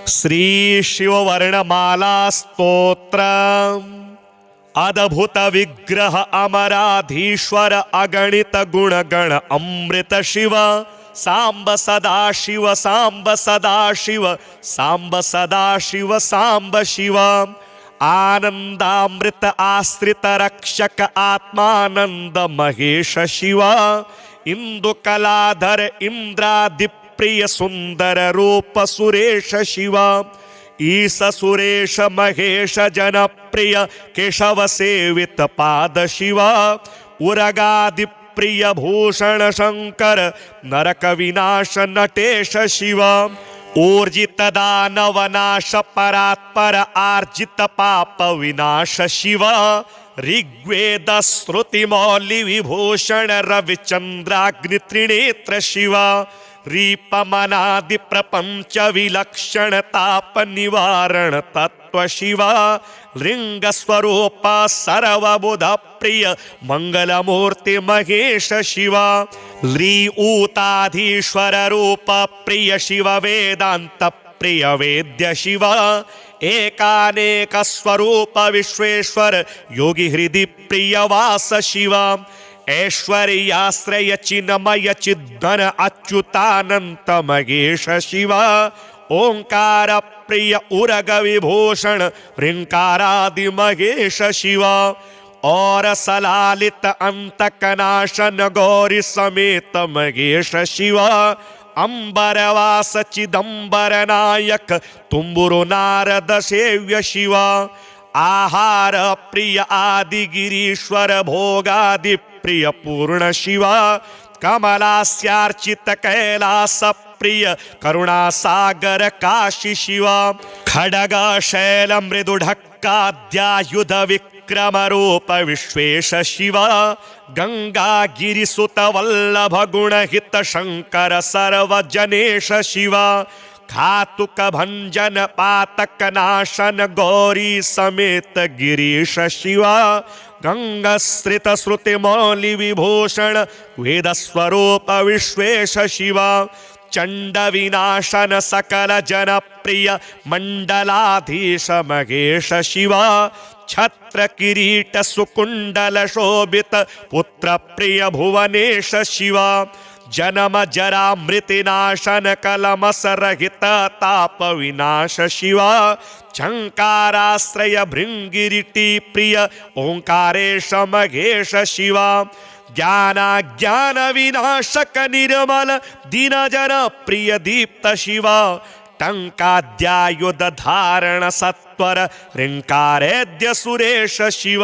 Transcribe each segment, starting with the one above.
श्री शिववर्णमाला स्तोत्र। अद्भुत विग्रह अमराधीश्वर अगणित गुणगण अमृत शिव सांब सदा शिव सांब सदा शिव सांब सदा शिव सांब शिव। आनंदामृत आश्रित रक्षक आत्मानंद महेश शिव। इंदु कलाधर इंद्रादि प्रिय सुंदर रूप सुरेश शिव। ईश सुरेश महेश जनप्रिय केशव सेवित पाद शिव। उरगादि प्रिय भूषण शंकर नरक विनाश नटेश शिव। ऊर्जित दानव नाश परात्पर आर्जित पाप विनाश शिव। ऋग्वेद श्रुति मौलि विभूषण रविचंद्राग्नि त्रिनेत्र शिव। रीपमनादि प्रपंच विलक्षण ताप निवारण तत्व शिव। लिंग स्वरूप सर्वबुध प्रिय मंगलमूर्ति महेश शिव। ली ऊताधीश्वर रूप प्रिय शिव वेदांत प्रिय वेद्य शिव। एकानेक स्वरूप विश्वेश्वर योगी हृदि प्रिय वास शिव। ऐश्वर्याश्रय चिन्मय चिद्घन अच्युतानंत महेश शिव। ओंकार प्रिय उरग विभूषण ऋंकारादि महेश शिव। और सलालित अंतकनाशन गौरी समेत महेश शिव। अंबरवास चिदंबर नायक तुम्बुरु नारद सेव्य शिव। आहार प्रिय आदि गिरीश्वर भोगादि प्रिय पूर्ण शिव। कमलास्यार्चित कैलास प्रिय करुणा सागर काशी शिव। खडग शैल मृदु ढक्काद्यायुध विक्रम रूप विश्वेश शिव। गंगा गिरिसुत वल्लभ गुण हित शंकर सर्वजनेश शिव। घातुक भंजन पातक नाशन गौरी समेत गिरीश शिव। गंगश्रित श्रुति मौलि विभूषण वेद स्वरूप विश्वेश शिव। चंड विनाशन सकल जन प्रिय मंडलाधीश महेश शिव। छत्र किरीट सुकुंडल शोभित पुत्र प्रिय भुवनेश शिव। जन्म जरा मृति नाशन कलमस रहित ताप विनाश शिव। झंकाराश्रय भृंगिरिटी प्रिय ओंकारेश महेश शिव। ज्ञान विनाशक निर्मल दीन जन प्रिय दीप्त शिव। टंकाद्यायुध धारण सत्वर ऋंकारेद्य सुरेश शिव।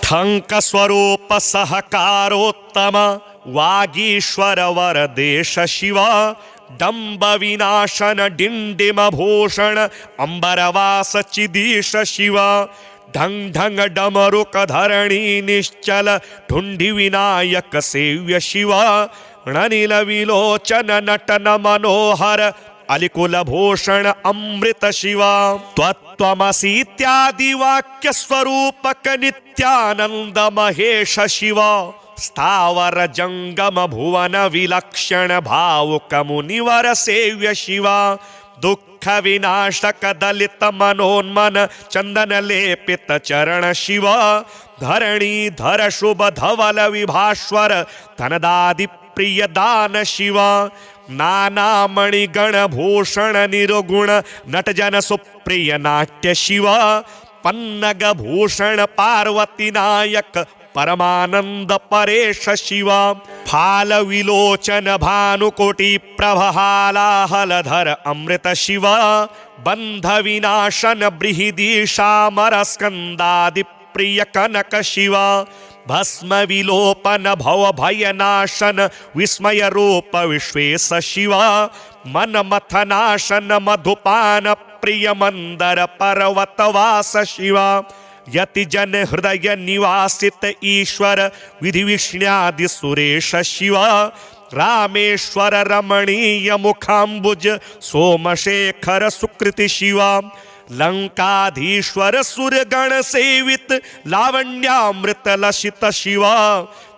ठंक स्वरूप सहकारोत्तम वागीश्वर वरदेश शिव। डंब विनाशन डिंडिम भूषण अंबरवास चिदीश शिव। ढंग ढंग डमरुक धरणी निश्चल ढुंढि विनायक सेव्य शिव। णनिल विलोचन नटन मनोहर अलिकुल भूषण अमृत शिव। त्वत्वमसीत्यादि वाक्य स्वरूपक नित्यानंद महेश शिव। स्थावर जंगम भुवन विलक्षण भावुक मुनिवर सेव्य शिव। दुख विनाशक दलित मनोन्मन चंदन लेपित चरण शिव। धरणी धर शुभ धवल विभास्वर धनदादि प्रिय दान शिव। नाना मणिगण भूषण निरुगुण नटजन सुप्रिय नाट्य शिव। पन्नग भूषण पार्वती नायक परमानंद परेश शिव। फाल विलोचन भानुकोटि प्रभहालाहलधर अमृत शिव। बंध विनाशन बृहदीशामर स्कंदादि प्रिय कनक शिव। भस्म विलोपन भव भयनाशन विस्मय रूप विश्वेश शिव। मन मथनाशन मधुपान प्रिय मंदर पर्वतवास शिव। यति जन हृदय निवासित ईश्वर विधि विष्ण्यादि सुरेश शिव। रामेश्वर रमणीय मुखाम्बुज सोमशेखर सुकृति शिव। लंकाधीश्वर सुरगण सेवित लावण्यामृत लसित शिव।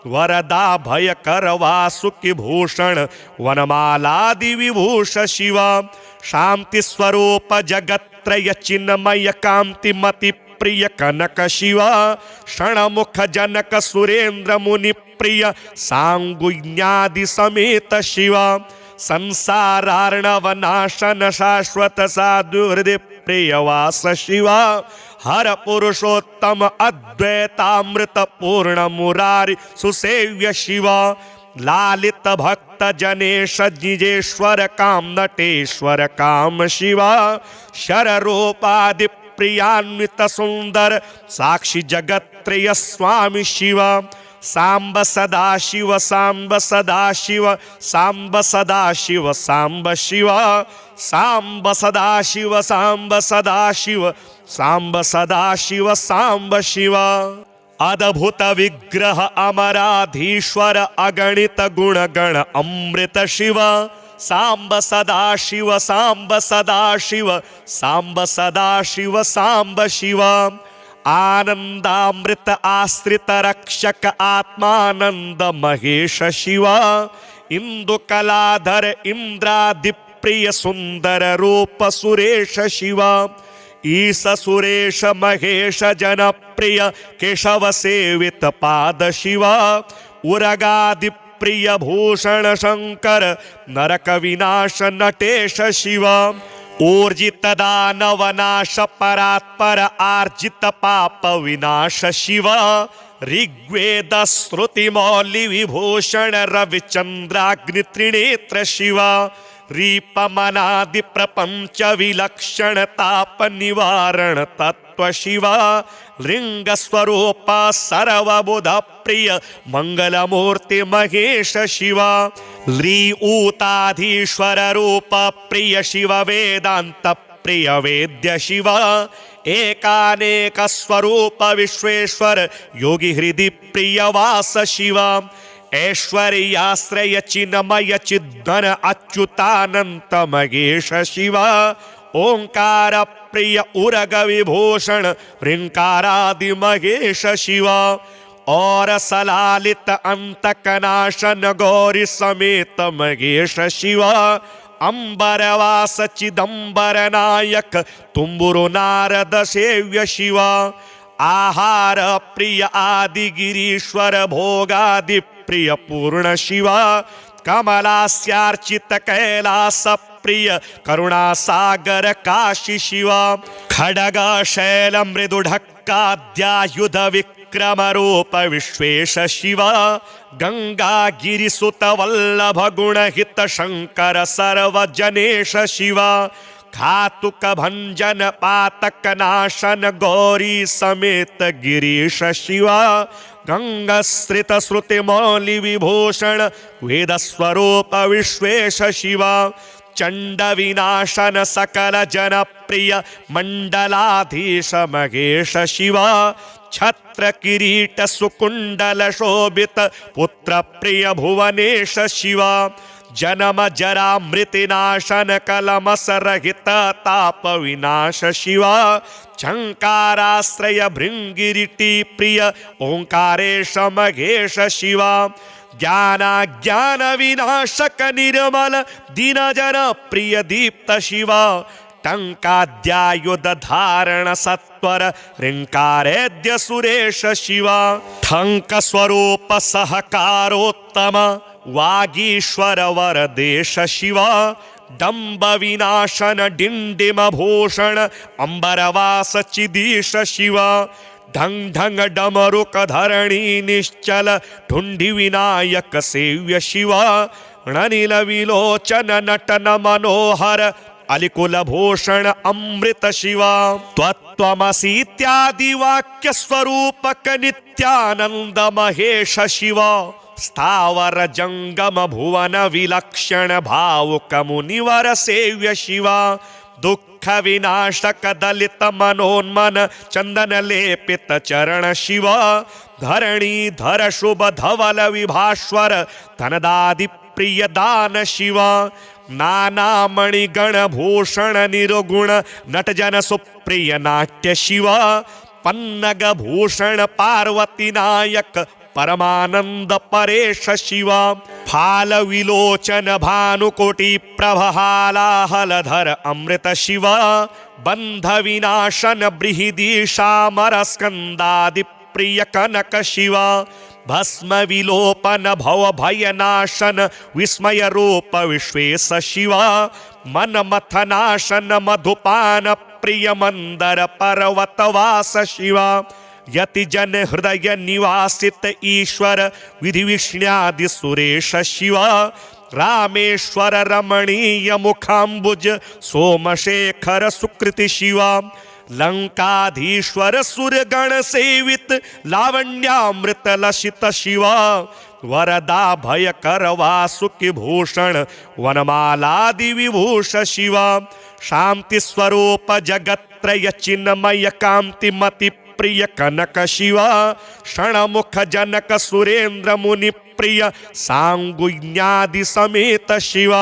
वरदा भयकर वासुकि भूषण वनमालादि विभूष शिव शांति स्वरूप जगत्रय चिन्मय कांतिमति प्रिय कनक शिव क्षणमुख जनक सुरेंद्र मुनि प्रिय सांगुज्ञादि समेत शिव संसारार्णव नाशन शाश्वत साधु हृदय प्रियवास शिव हर पुरुषोत्तम अद्वैतामृत पूर्ण मुरारी सुसेव्य शिव लालित भक्त जनेश निजेश्वर काम नटेश्वर काम शिव शर रूपादि प्रियान्वित सुंदर साक्षी जगत्त्रय स्वामी शिव सांब सदा शिव सांब सदा शिव सांब सदा शिव सांब शिव सांब सदा शिव सांब सदा शिव सांब सदा शिव सांब शिव अद्भुत विग्रह अमराधीश्वर अगणित गुणगण अमृत शिव सांब सदा शिव सांब सदा शिव सांब सदा शिव सांब शिव आनंदामृत आश्रित रक्षक आत्मानंद महेश शिव इंदु कलाधर इंद्रादि प्रिय सुंदर रूप सुरेश शिव ईश सुरेश महेश जनप्रिय केशव सेवित पाद शिव उरगादि प्रिय भूषण शंकर नरक विनाश नटेश शिव ऊर्जित दानव नाश परात्पर आर्जित पाप विनाश शिव ऋग्वेद श्रुति मौलि विभूषण रविचंद्राग्नि त्रिनेत्र शिव रीपमनादि प्रपंच विलक्षण ताप निवारण तत्व शिव लिंग स्वरूप सर्वबुध प्रिय मंगलमूर्ति महेश शिव ली ऊताधीश्वर रूप प्रिय शिव वेदांत प्रिय वेद्य शिव एकानेक स्वरूप विश्वेश्वर योगी हृदि प्रिय वास शिव ऐश्वर्याश्रय चिन्मय चिद्घन अच्युतानंत महेश शिव ओंकार प्रिय उरग विभूषण ऋंकारादि महेश शिव और सलालित अंतकनाशन गौरी समेत महेश शिव अंबरवास चिदंबर नायक तुम्बुरु नारद सेव्य शिव आहार प्रिय आदि गिरीश्वर भोगादि प्रिय पूर्ण शिव कमलास्यार्चित कैलास प्रिय करुणा सागर काशी शिव खडग शैल मृदु ढक्काद्यायुध विक्रम रूप विश्वेश शिव गंगा गिरिसुत वल्लभ गुण हित शंकर सर्वजनेश शिव घातुक भंजन पातक नाशन गौरी समेत गिरीश शिव गंगश्रित श्रुति मौलि विभूषण वेद स्वरूप विश्वेश शिव चंड विनाशन सकल जन प्रिय मंडलाधीश महेश शिव छत्र किरीट सुकुंडल शोभित पुत्र प्रिय भुवनेश शिव जन्म जरा मृति नाशन कलमस रहित ताप विनाश शिव झंकाराश्रय भृंगिरिटी प्रिय ओंकारेश महेश शिव ज्ञान विनाशक निर्मल दीन जन प्रिय दीप्त शिव टंकाद्यायुध धारण सत्वर ऋंकारेद्य सुरेश शिव ठंक स्वरूप सहकारोत्तम वागीश्वर वरदेश शिव डंब विनाशन डिंडिम भूषण अंबरवास चिदीश शिव ढंग ढंग डमरुक धरणी निश्चल ढुंढि विनायक सेव्य शिव णनिल विलोचन नटन मनोहर अलिकुल भूषण अमृत शिव त्वत्वमसीत्यादि वाक्य स्वरूपक नित्यानंद महेश शिव स्थावर जंगम भुवन विलक्षण भावुक मुनिवर सेव्य शिव दुख विनाशक दलित मनोन्मन चंदन लेपित चरण शिव धरणी धर शुभ धवल विभास्वर धनदादि प्रिय दान शिव नाना मणिगण भूषण निरुगुण नटजन सुप्रिय नाट्य शिव पन्नग भूषण पार्वती नायक परमानंद परेश शिव फाल विलोचन भानुकोटि प्रभालाहलधर अमृत शिव बंध विनाशन बृहदीशामर स्कंदादि प्रिय कनक शिव भस्म विलोपन भव भयनाशन विस्मय रूप विश्वेश शिव मन मथनाशन मधुपान प्रिय मंदर पर्वतवास शिव यति जन हृदय निवासित ईश्वर विधि विष्ण्यादि सुरेश शिव रामेश्वर रमणीय मुखाम्बुज सोमशेखर सुकृति शिव लंकाधीश्वर सुरगण सेवित लावण्यामृत लसित शिव वरदा भयकर वासुकि भूषण वनमालादि विभूष शिव शांति स्वरूप जगत्रय चिन्मय कांतिमति प्रिय कनक शिव क्षणमुख जनक सुरेंद्र मुनि प्रिय सांगुज्ञादि समेत शिव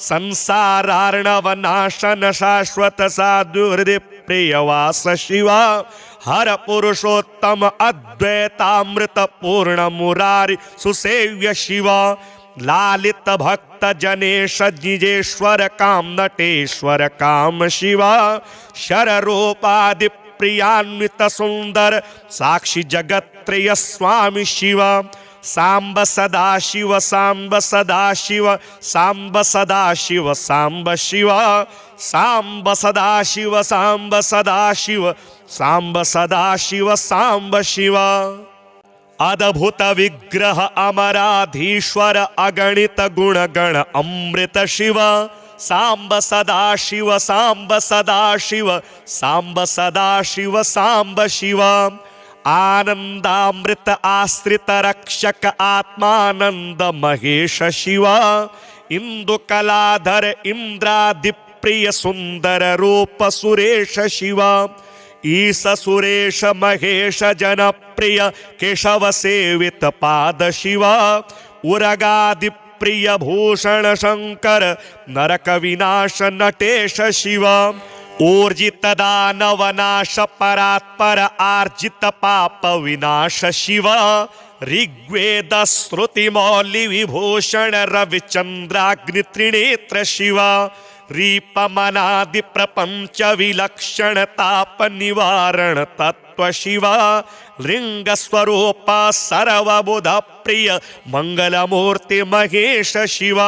संसारार्णव नाशन शाश्वत साधु हृदय प्रियवास शिव हर पुरुषोत्तम अद्वैतामृत पूर्ण मुरारी सुसेव्य शिव लालित भक्त जनेश निजेश्वर काम नटेश्वर काम शिव शर रूपादि प्रियान्वित सुंदर साक्षी जगत्त्रय स्वामी शिव सांब सदाशिव सांब सदाशिव सांब सदाशिव सांब शिव सांब सदाशिव सांब सदाशिव सांब सदाशिव सांब शिव अद्भुत विग्रह अमराधीश्वर अगणित गुणगण अमृत शिव सांब सदाशिव सांब सदाशिव सांब सदाशिव सांब शिव आनंदामृत आश्रित रक्षक आत्मानंद महेश शिव इंदु कलाधर इंद्रादि प्रिय सुंदर रूप सुरेश शिव ईश सुरेश महेश जनप्रिय केशव सेवित पाद शिव उरगादि प्रिय भूषण शंकर नरक विनाश नटेश शिव ऊर्जित दानव नाश परात्पर आर्जित पाप विनाश शिव ऋग्वेद श्रुति मौलि विभूषण रविचंद्राग्नि त्रिनेत्र शिव रीपमनादि प्रपंच विलक्षण ताप निवारण तत्व शिव लिंग स्वरूप सर्वबुध प्रिय मंगलमूर्ति महेश शिव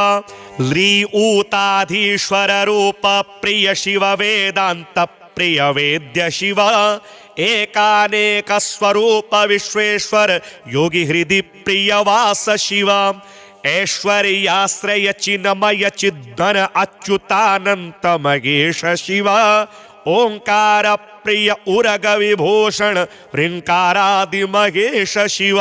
ली ऊताधीश्वर रूप प्रिय शिव वेदांत प्रिय वेद्य शिव एकानेक स्वरूप विश्वेश्वर योगी हृदि प्रिय वास शिव ऐश्वर्याश्रय चिन्मय चिद्धन अच्युतानंत महेश शिव ओंकार प्रिय उरग विभूषण ह्रींकारादि महेश शिव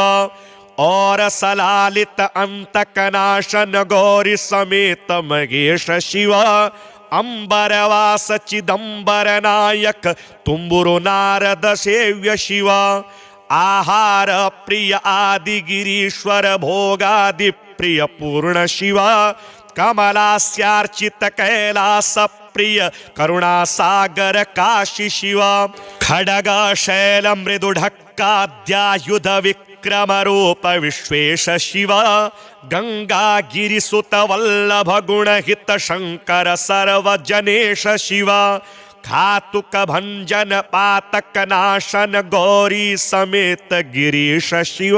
और सलालित अंतकनाशन गौरी समेत महेश शिव अंबरवास चिदंबर नायक तुम्बुरु नारद सेव्य शिव आहार प्रिय आदि गिरीश्वर भोगादि प्रिय पूर्ण शिव कमलास्यार्चित कैलास प्रिय करुणा सागर काशी शिव खडग शैल मृदुढक्काद्यायुध विक्रम रूप विश्वेश शिव गंगा गिरिसुत वल्लभ गुणहित शंकर सर्वजनेश शिव घातुक भंजन पातक नाशन गौरी समेत गिरीश शिव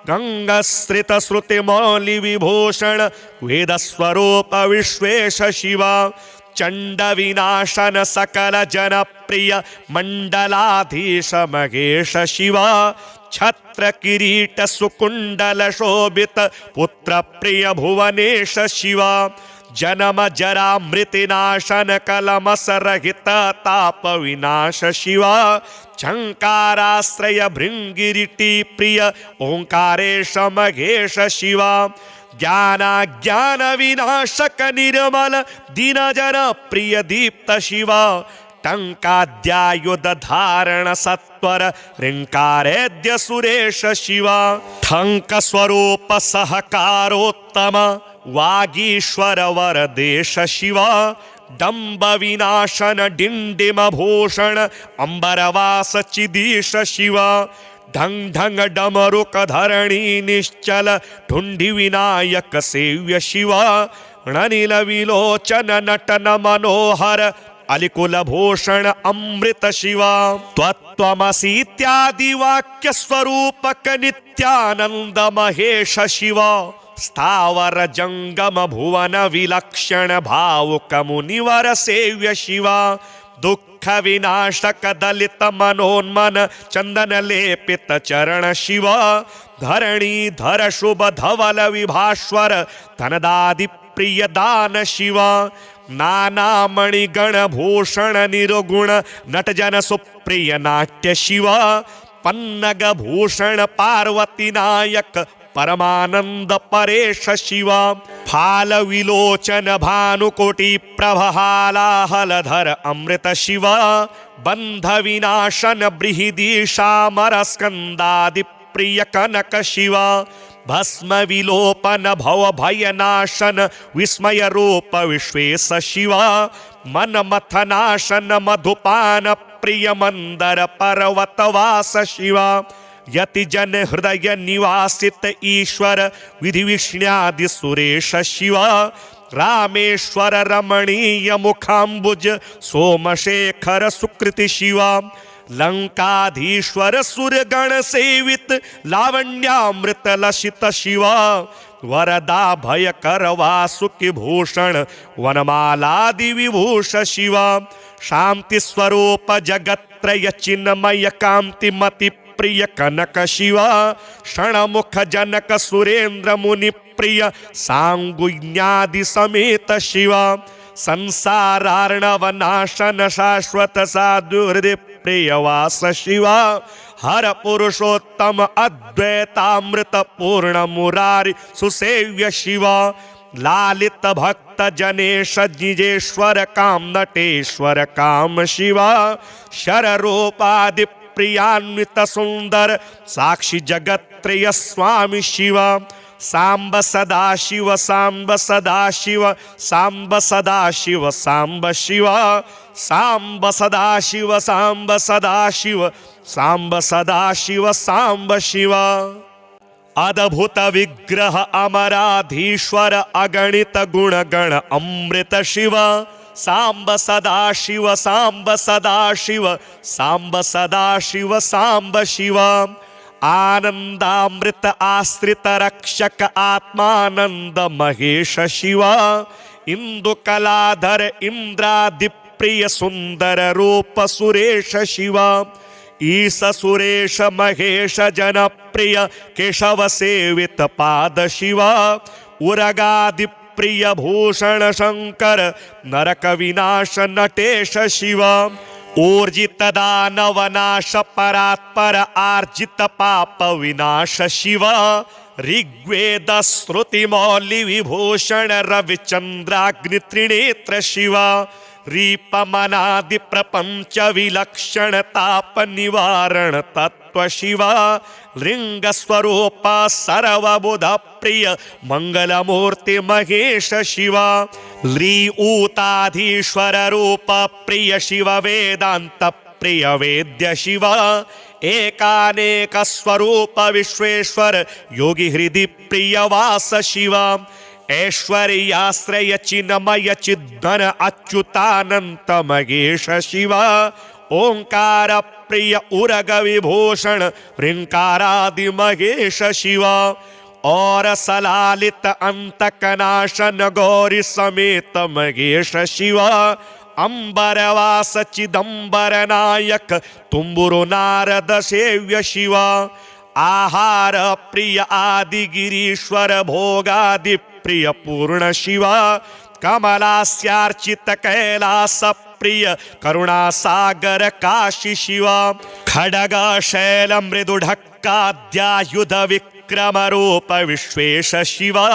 गंगश्रित श्रुति मौलि विभूषण वेद स्वरूप विश्वेश शिव चंड विनाशन सकल जन प्रिय मंडलाधीश महेश शिव छत्र किरीट सुकुंडल शोभित पुत्र प्रिय भुवनेश शिव जन्म जरा मृतिनाशन कलमस रहित ताप विनाश शिव झंकाराश्रय भृंगिरिटी प्रिय ओंकारेश महेश शिव ज्ञान विनाशक निर्मल दीनजन प्रिय दीप्त शिव टंकाद्यायुध धारण सत्वर ह्रींकारेद्य सुरेश शिव ठंक स्वरूप सहकारोत्तम वागीश्वर वरदेश शिव डंब विनाशन डिंडिम भूषण अंबरवास चिदीश शिव ढंग ढंग डमरुक धरणी निश्चल ढुंढी विनायक सेव्य शिवा णनिल विलोचन नटन मनोहर अलिकुल भूषण अमृत शिवा त्वत्वमसीत्यादि वाक्य स्वरूपक नित्यानंद महेश शिवा स्थावर जंगम भुवन विलक्षण भावुक मुनिवर सेव्य शिवा दुख विनाशक दलित मनोन्मन चंदन लेपित चरण शिवा धरणी धर शुभ धवल विभास्वर धनदादि प्रिय दान शिवा नाना मणिगण भूषण निरुगुण नटजन सुप्रिय नाट्य शिवा पन्नग भूषण पार्वती नायक परमानंद परेश शिवा फाल विलोचन भानुकोटि प्रभहालाहलधर अमृत शिवा बंध विनाशन बृहदीशामर स्कंदादि प्रिय कनक शिवा भस्म विलोपन भव भयनाशन विस्मय रूप विश्वेश शिवा मन मथनाशन मधुपान प्रिय मंदर पर्वतवास शिवा यति जन हृदय निवासित ईश्वर विधि विष्ण्यादि सुरेश शिवा रामेश्वर रमणीय मुखाम्बुज सोमशेखर सुकृति शिवा लंकाधीश्वर सूर्यगण सेवित लावण्यामृत लसित शिवा वरदा भयकर वासुकि भूषण वनमालादि विभूष शिवा शांति स्वरूप जगत्रय चिन्मय कांति मति प्रिय कनक शिवा क्षणमुख जनक सुरेंद्र मुनि प्रिय सांगुज्ञादि समेत शिवा संसारार्णव नाशन शाश्वत साधु हृदय प्रियवास शिवा हर पुरुषोत्तम अद्वैतामृत पूर्ण मुरारी सुसेव्य शिवा लालित भक्त जनेश निजेश्वर काम नटेश्वर काम शिवा शर रूपादि प्रियान्वित सुंदर साक्षी जगत्त्रय स्वामी शिवा सांब सदाशिव सांब सदाशिव सांब सदाशिव सांब शिवा सांब सदाशिव सांब सदाशिव सांब सदाशिव सांब शिवा अद्भुत विग्रह अमराधीश्वर अगणित गुणगण अमृत शिवा सांब सदाशिव सांब सदाशिव सांब सदाशिव सांब शिवा आनंदामृत आश्रित रक्षक आत्मानंद महेश शिवा इंदु कलाधर इंद्रादि प्रिय सुंदर रूप सुरेश शिवा ईश सुरेश महेश जन प्रिय केशव सेवित पाद शिवा उरगादि प्रिय भूषण शंकर नरक विनाश नटेश शिवा ऊर्जित दानव नाश परात्पर आर्जित पाप विनाश शिवा ऋग्वेद श्रुति मौलि विभूषण रविचंद्राग्नि त्रिनेत्र शिवा रीपमनादि प्रपंच विलक्षण ताप निवारण तत्व शिवा लिंग स्वरूप सर्वबुध प्रिय मंगलमूर्ति महेश शिवा ली ऊताधीश्वर रूप प्रिय शिव वेदांत प्रिय वेद्य शिवा एकानेक स्वरूप विश्वेश्वर योगी हृदि प्रिय वास शिवा ऐश्वर्याश्रय चिन्मय चिद्धन अच्युतानंत महेश शिवा ओंकार प्रिय उरग विभूषण ह्रींकारादि महेश शिवा और सलालित अंतकनाशन गौरी समेत महेश शिवा अंबरवास चिदंबर नायक तुम्बुरु नारद सेव्य शिवा आहार प्रिय आदि गिरीश्वर भोगादि प्रिय पूर्ण शिवा कमलास्यार्चित कैलास प्रिय करुणा सागर काशी शिवा खडग शैल मृदुढक्काद्यायुध विक्रम रूप विश्वेश शिवा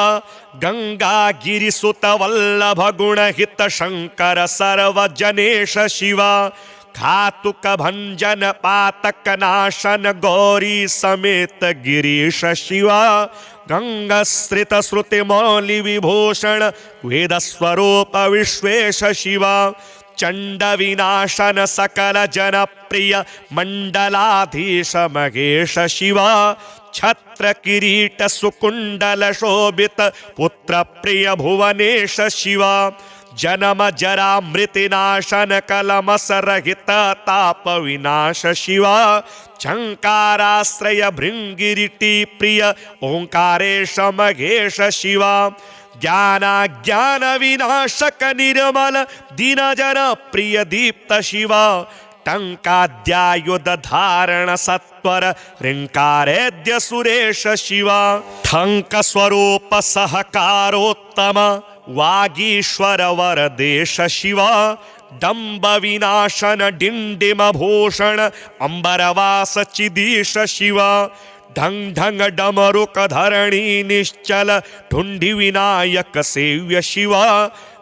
गंगा गिरिसुत वल्लभ गुण हित शंकर सर्वजनेश शिवा घातुक भंजन पातक नाशन गौरी समेत गिरीश शिवा गंगश्रित श्रुति मौलि विभूषण वेद स्वरूप विश्वेश शिवा चंड विनाशन सकल जन प्रिय मंडलाधीश महेश शिवा छत्र किरीट सुकुंडल शोभित पुत्र प्रिय भुवनेश शिवा जन्म जरा मृतिनाशन कलमस रहित ताप विनाश शिवा झंकाराश्रय भृंगिरिटी प्रिय ओंकारेश महेश शिवा ज्ञान विनाशक निर्मल दीन जन प्रिय दीप्त शिवा टंकाद्यायुध धारण सत्वर ह्रींकारेद्य सुरेश शिवा ठंक स्वरूप सहकारोत्तम वागीश्वर वरदेश शिवा डंब विनाशन डिंडिम भूषण अंबरवास चिदीश शिवा ढंग ढंग डमरुक धरणी निश्चल ढुंढि विनायक सेव्य शिवा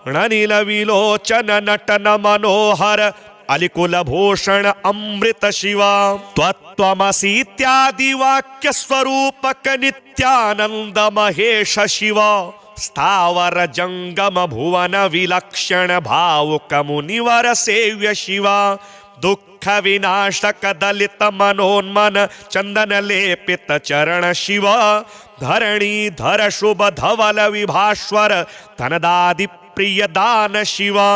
णनिल विलोचन नटन मनोहर अलिकुल भूषण अमृत शिवा त्वत्वमसीत्यादि वाक्य स्वरूपक नित्यानंद महेश शिवा स्थावर जंगम भुवन विलक्षण भावुक मुनिवर सेव्य शिवा दुख विनाशक दलित मनोन्मन चंदन लेपित चरण शिवा धरणी धर शुभ धवल विभास्वर धनदादि प्रिय दान शिवा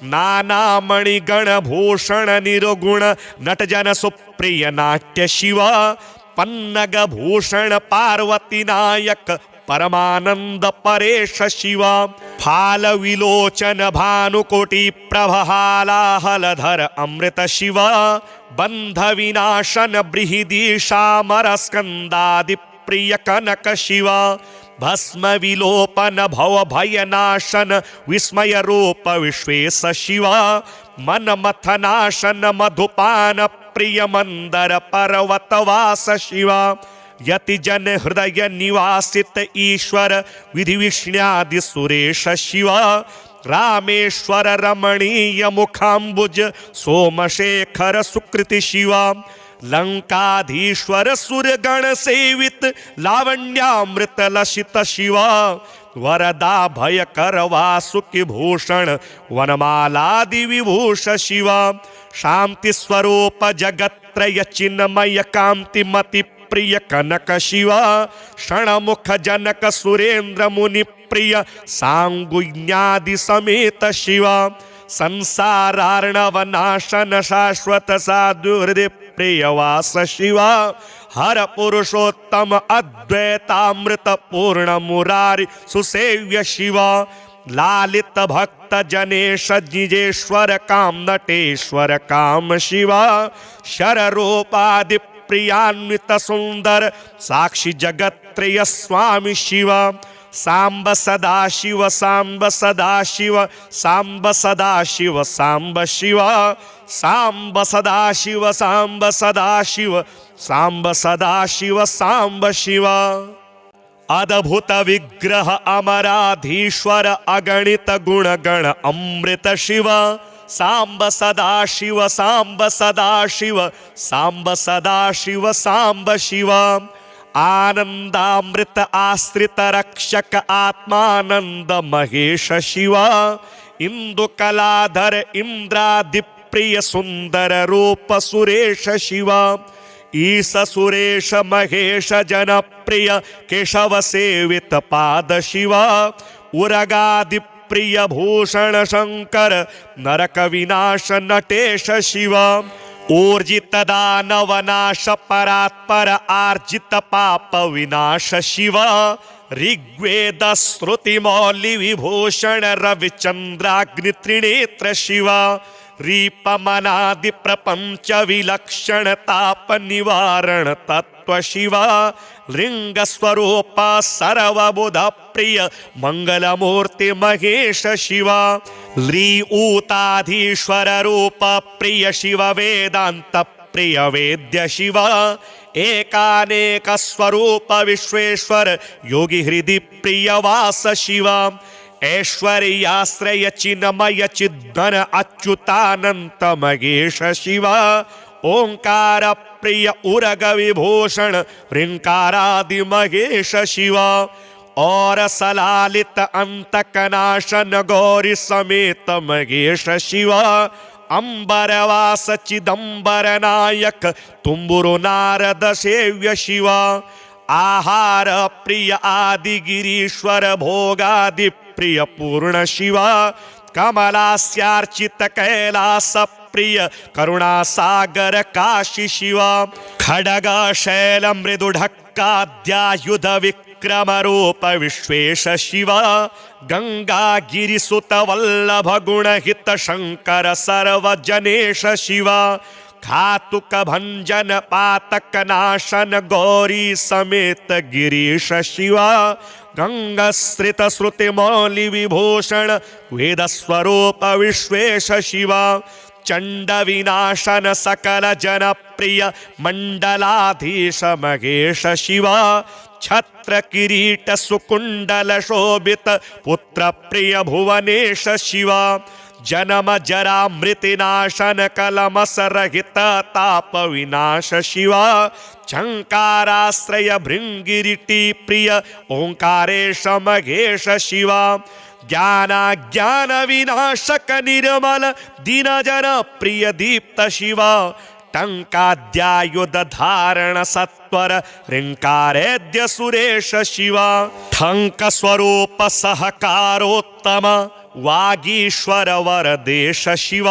नाना मणिगण भूषण निरुगुण नटजन सुप्रिय नाट्य शिवा पन्नग भूषण पार्वती नायक परमानंद परेश शिवा फाल विलोचन भानुकोटि प्रभहालाहलधर अमृत शिवा बंध विनाशन बृहदीशामर स्कंदादि प्रिय कनक शिवा भस्म विलोपन भव भयनाशन विस्मय रूप विश्वेश शिवा मन मथनाशन मधुपान प्रिय मंदर पर्वतवास शिवा यति जन हृदय निवासित ईश्वर विधि विष्ण्यादि सुरेश शिवा रामेश्वर रमणीय मुखाम्बुज सोमशेखर सुकृति शिवा लंकाधीश्वर सुरगण सेवित लावण्यामृत लसित शिवा वरदा भयकर वासुकि भूषण वनमालादि विभूष शिवा शांति स्वरूप जगत्रय चिन्मय कांति मति प्रिय कनक शिवा क्षणमुख जनक सुरेंद्र मुनि प्रिय सांगुज्ञादि समेत शिवा संसारार्णव नाशन शाश्वत साधु हृदय प्रियवास शिवा हर पुरुषोत्तम अद्वैतामृत पूर्ण मुरारी सुसेव्य शिवा लालित भक्त जनेश निजेश्वर काम नटेश्वर काम शिवा शर रूपादि प्रियान्वित सुंदर साक्षी जगत्त्रय स्वामी शिवा सांब सदा शिव सांब सदा शिव सांब सदा शिव सांब शिवा सांब सदा शिव सांब सदा शिव सांब सदा शिव सांब शिवा अद्भुत विग्रह अमराधीश्वर अगणित गुणगण अमृत शिवा सांब सदा शिव सांब सदा शिव सांब सदा शिव सांब शिवा आनंदामृत आश्रित रक्षक आत्मानंद महेश शिवा इंदु कलाधर इंद्रादि प्रिय सुंदर रूप सुरेश शिवा ईश सुरेश महेश जन प्रिय केशव सेवित पाद शिवा उरगादि प्रिय भूषण शंकर नरक विनाश नटेश शिवा ऊर्जित दानव नाश परात्पर आर्जित पाप विनाश शिवा ऋग्वेद श्रुति मौलि विभूषण रविचंद्राग्नि त्रिनेत्र शिवा रीपमनादि प्रपंच विलक्षण ताप निवारण तत्व शिवा लिंग स्वरूप सर्वबुध प्रिय मंगलमूर्ति महेश शिवा ली ऊताधीश्वर रूप प्रिय शिव वेदांत प्रिय वेद्य शिवा एकानेक स्वरूप विश्वेश्वर योगी हृदि प्रिय वास शिवा ऐश्वर्याश्रय चिन्मय चिद्घन अच्युतानंत महेश शिवा ओंकार प्रिय उरग विभूषण ह्रींकारादि महेश शिवा और सलालित अंतकनाशन गौरी समेत महेश शिव अंबरवास चिदंबर नायक तुम्बुरु नारद सेव्य शिव आहार प्रिय आदि गिरीश्वर भोगादि प्रिय पूर्ण शिव कमलास्यार्चित कैलास प्रिय करुणा सागर काशी शिव खडग शैल मृदु ढक्काद्यायुध विक्रम रूप विश्वेश शिव गंगा गिरिसुत वल्लभ गुण हित शंकर सर्वजनेश शिव घातुक भंजन पातक नाशन गौरी समेत गिरीश शिव गंगश्रित श्रुति मौलि विभूषण वेद स्वरूप विश्वेश शिव चंड विनाशन सकल जन प्रिय मंडलाधीश महेश शिव छत्र किरीट सुकुंडल शोभित पुत्र प्रिय भुवनेश शिव जन्म जरा मृतिनाशन कलमस रहित ताप विनाश शिव झंकाराश्रय भृंगिरिटी प्रिय ओंकारेश महेश शिव ज्ञान विनाशक निर्मल दीन जन प्रिय दीप्त शिव टंकाद्यायुध धारण सत्वर ह्रींकारेद्य सुरेश शिव ठंक स्वरूप सहकारोत्तम वागीश्वर वरदेश शिव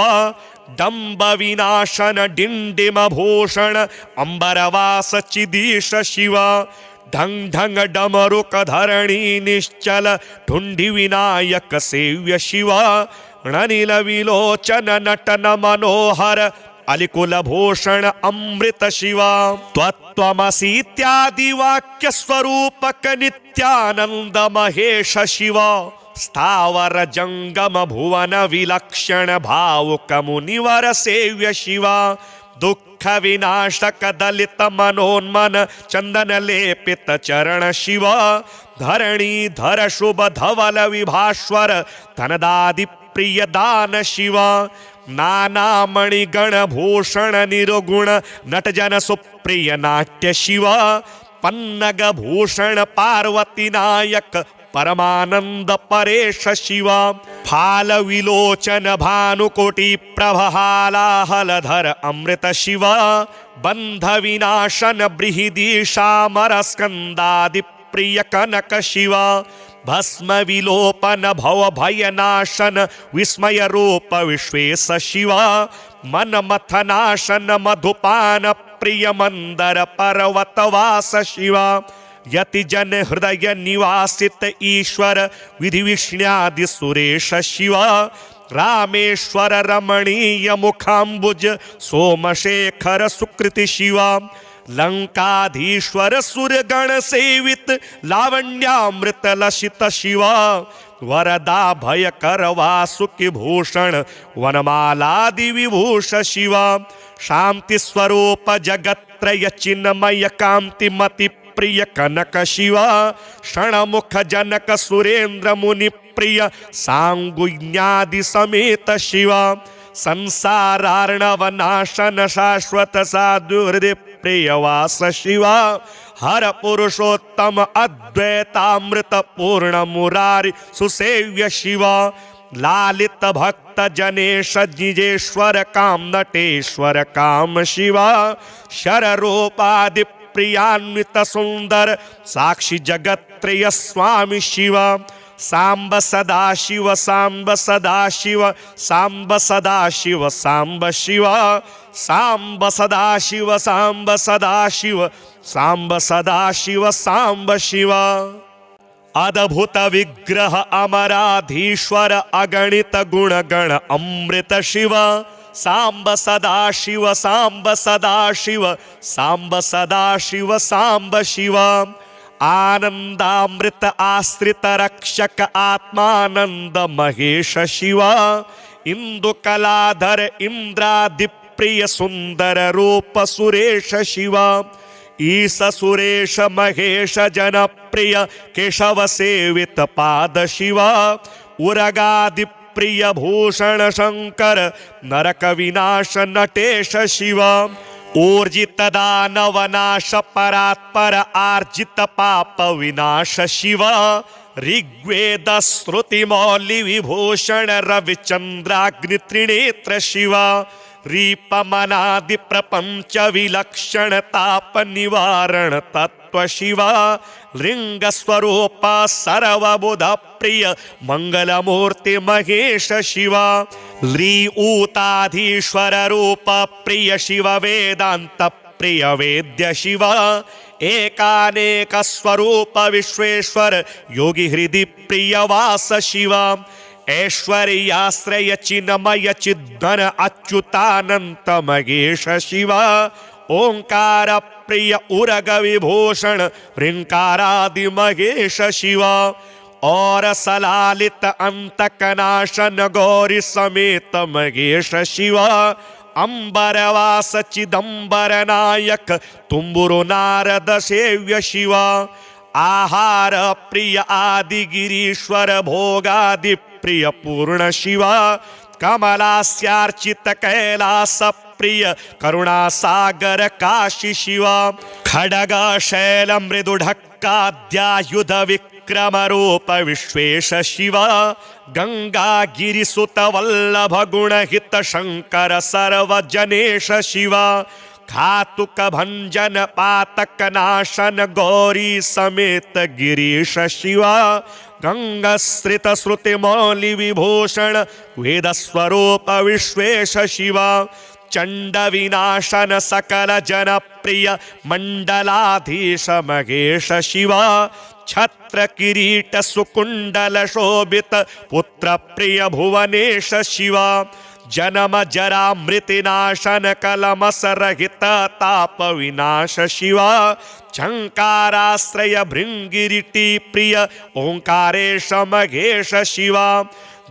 डंब विनाशन डिंडिम भूषण अंबरवास चिदीश शिव ढंग ढंग डमरुक धरणी निश्चल ढुंढि विनायक सेव्य शिव णनिल विलोचन नटन मनोहर अलिकुल भूषण अमृत शिव त्वत्वमसीत्यादि वाक्य स्वरूपक नित्यानंद महेश शिव स्थावर जंगम भुवन विलक्षण भावुक मुनिवर सेव्य शिव दुख विनाशक दलित मनोन्मन चंदन लेपित चरण शिव धरणी धर शुभ धवल विभास्वर धनदादि प्रिय दान शिव नाना मणिगण भूषण निरुगुण नटजन सुप्रिय नाट्य शिव पन्नग भूषण पार्वती नायक परमानंद परेश शिव फाल विलोचन भानुकोटि प्रभालाहलधर अमृत शिव बंध विनाशन बृहदीशामर स्कंदादि प्रिय कनक शिव भस्म विलोपन भव भयनाशन विस्मय रूप विश्वेश शिव मन मथनाशन मधुपान प्रिय मंदर पर्वतवास शिव यति जन हृदय निवासित ईश्वर विधि विष्ण्यादि सुरेश शिव रामेश्वर रमणीय मुखाम्बुज सोमशेखर सुकृति शिव लंकाधीश्वर सुरगण सेवित लावण्यामृत लसित शिव वरदा भयकर वासुकि भूषण वनमालादि विभूष शिव शांति स्वरूप जगत्रय चिन्मय कांति मति प्रिय कनक शिव क्षणमुख जनक सुरेंद्र मुनि प्रिय सांगुज्ञादि समेत शिव संसारार्णव नाशन शाश्वत साधु हृदय प्रियवास शिव हर पुरुषोत्तम अद्वैतामृत पूर्ण मुरारी सुसेव्य शिव लालित भक्त जनेश जिजेश्वर काम नटेश्वर काम शिव शर रूपादि प्रियान्वित सुंदर साक्षी जगत्त्रय स्वामी शिव सांब सदाशिव सांब सदाशिव सांब सदाशिव सांब शिव सांब सदाशिव सांब सदाशिव सांब सदाशिव सांब शिव अद्भुत विग्रह अमराधीश्वर अगणित गुणगण अमृत शिव सांब सदाशिव सांब सदाशिव सांब सदाशिव सांब शिव आनंदामृत आश्रित रक्षक आत्मानंद महेश शिव इंदु कलाधर इंद्रादि प्रिय सुंदर रूप सुरेश शिव ईश सुरेश महेश जन प्रिय केशव सेवित पाद शिव उरगादि प्रिय भूषण शंकर नरक विनाश नटेश शिव ऊर्जित दानवनाश परात्पर आर्जित पाप विनाश शिव ऋग्वेद श्रुति मौलि विभूषण रविचंद्राग्नि त्रिनेत्र शिव रीपमनादि प्रपंच विलक्षण ताप निवारण तत्व शिव लिंग स्वरूप सर्वबुध प्रिय मंगलमूर्ति महेश शिव ली ऊताधीश्वर रूप प्रिय शिव वेदांत प्रिय वेद्य शिव एकानेक स्वरूप विश्वेश्वर योगी हृदि प्रिय वास शिव ऐश्वर्याश्रय चिन्मय चिद्घन अच्युतानंत महेश शिव ओंकार प्रिय उरग विभूषण ह्रींकारादि महेश शिव और सलालित अंतकनाशन गौरी समेत महेश शिव अंबरवास चिदंबर नायक तुम्बुरु नारद सेव्य शिव आहार प्रिय आदि गिरीश्वर भोगादि प्रिय पूर्ण शिव कमलास्यार्चित कैलास प्रिय करुणा सागर काशी शिव खडग शैल मृदु ढक्काद्यायुध विक्रम रूप विश्वेश शिव गंगा गिरिसुत वल्लभ गुण हित शंकर सर्वजनेश शिव घातुक भंजन पातक नाशन गौरी समेत गिरीश शिव गंगश्रित श्रुति मौलि विभूषण वेद स्वरूप विश्वेश शिव चंड विनाशन सकल जन प्रिय मंडलाधीश महेश शिव छत्र किरीट सुकुंडल शोभित पुत्र प्रिय भुवनेश शिव जन्म जरा मृतिनाशन कलमस रहित ताप विनाश शिव झंकाराश्रय भृंगिरिटी प्रिय ओंकारेश महेश शिव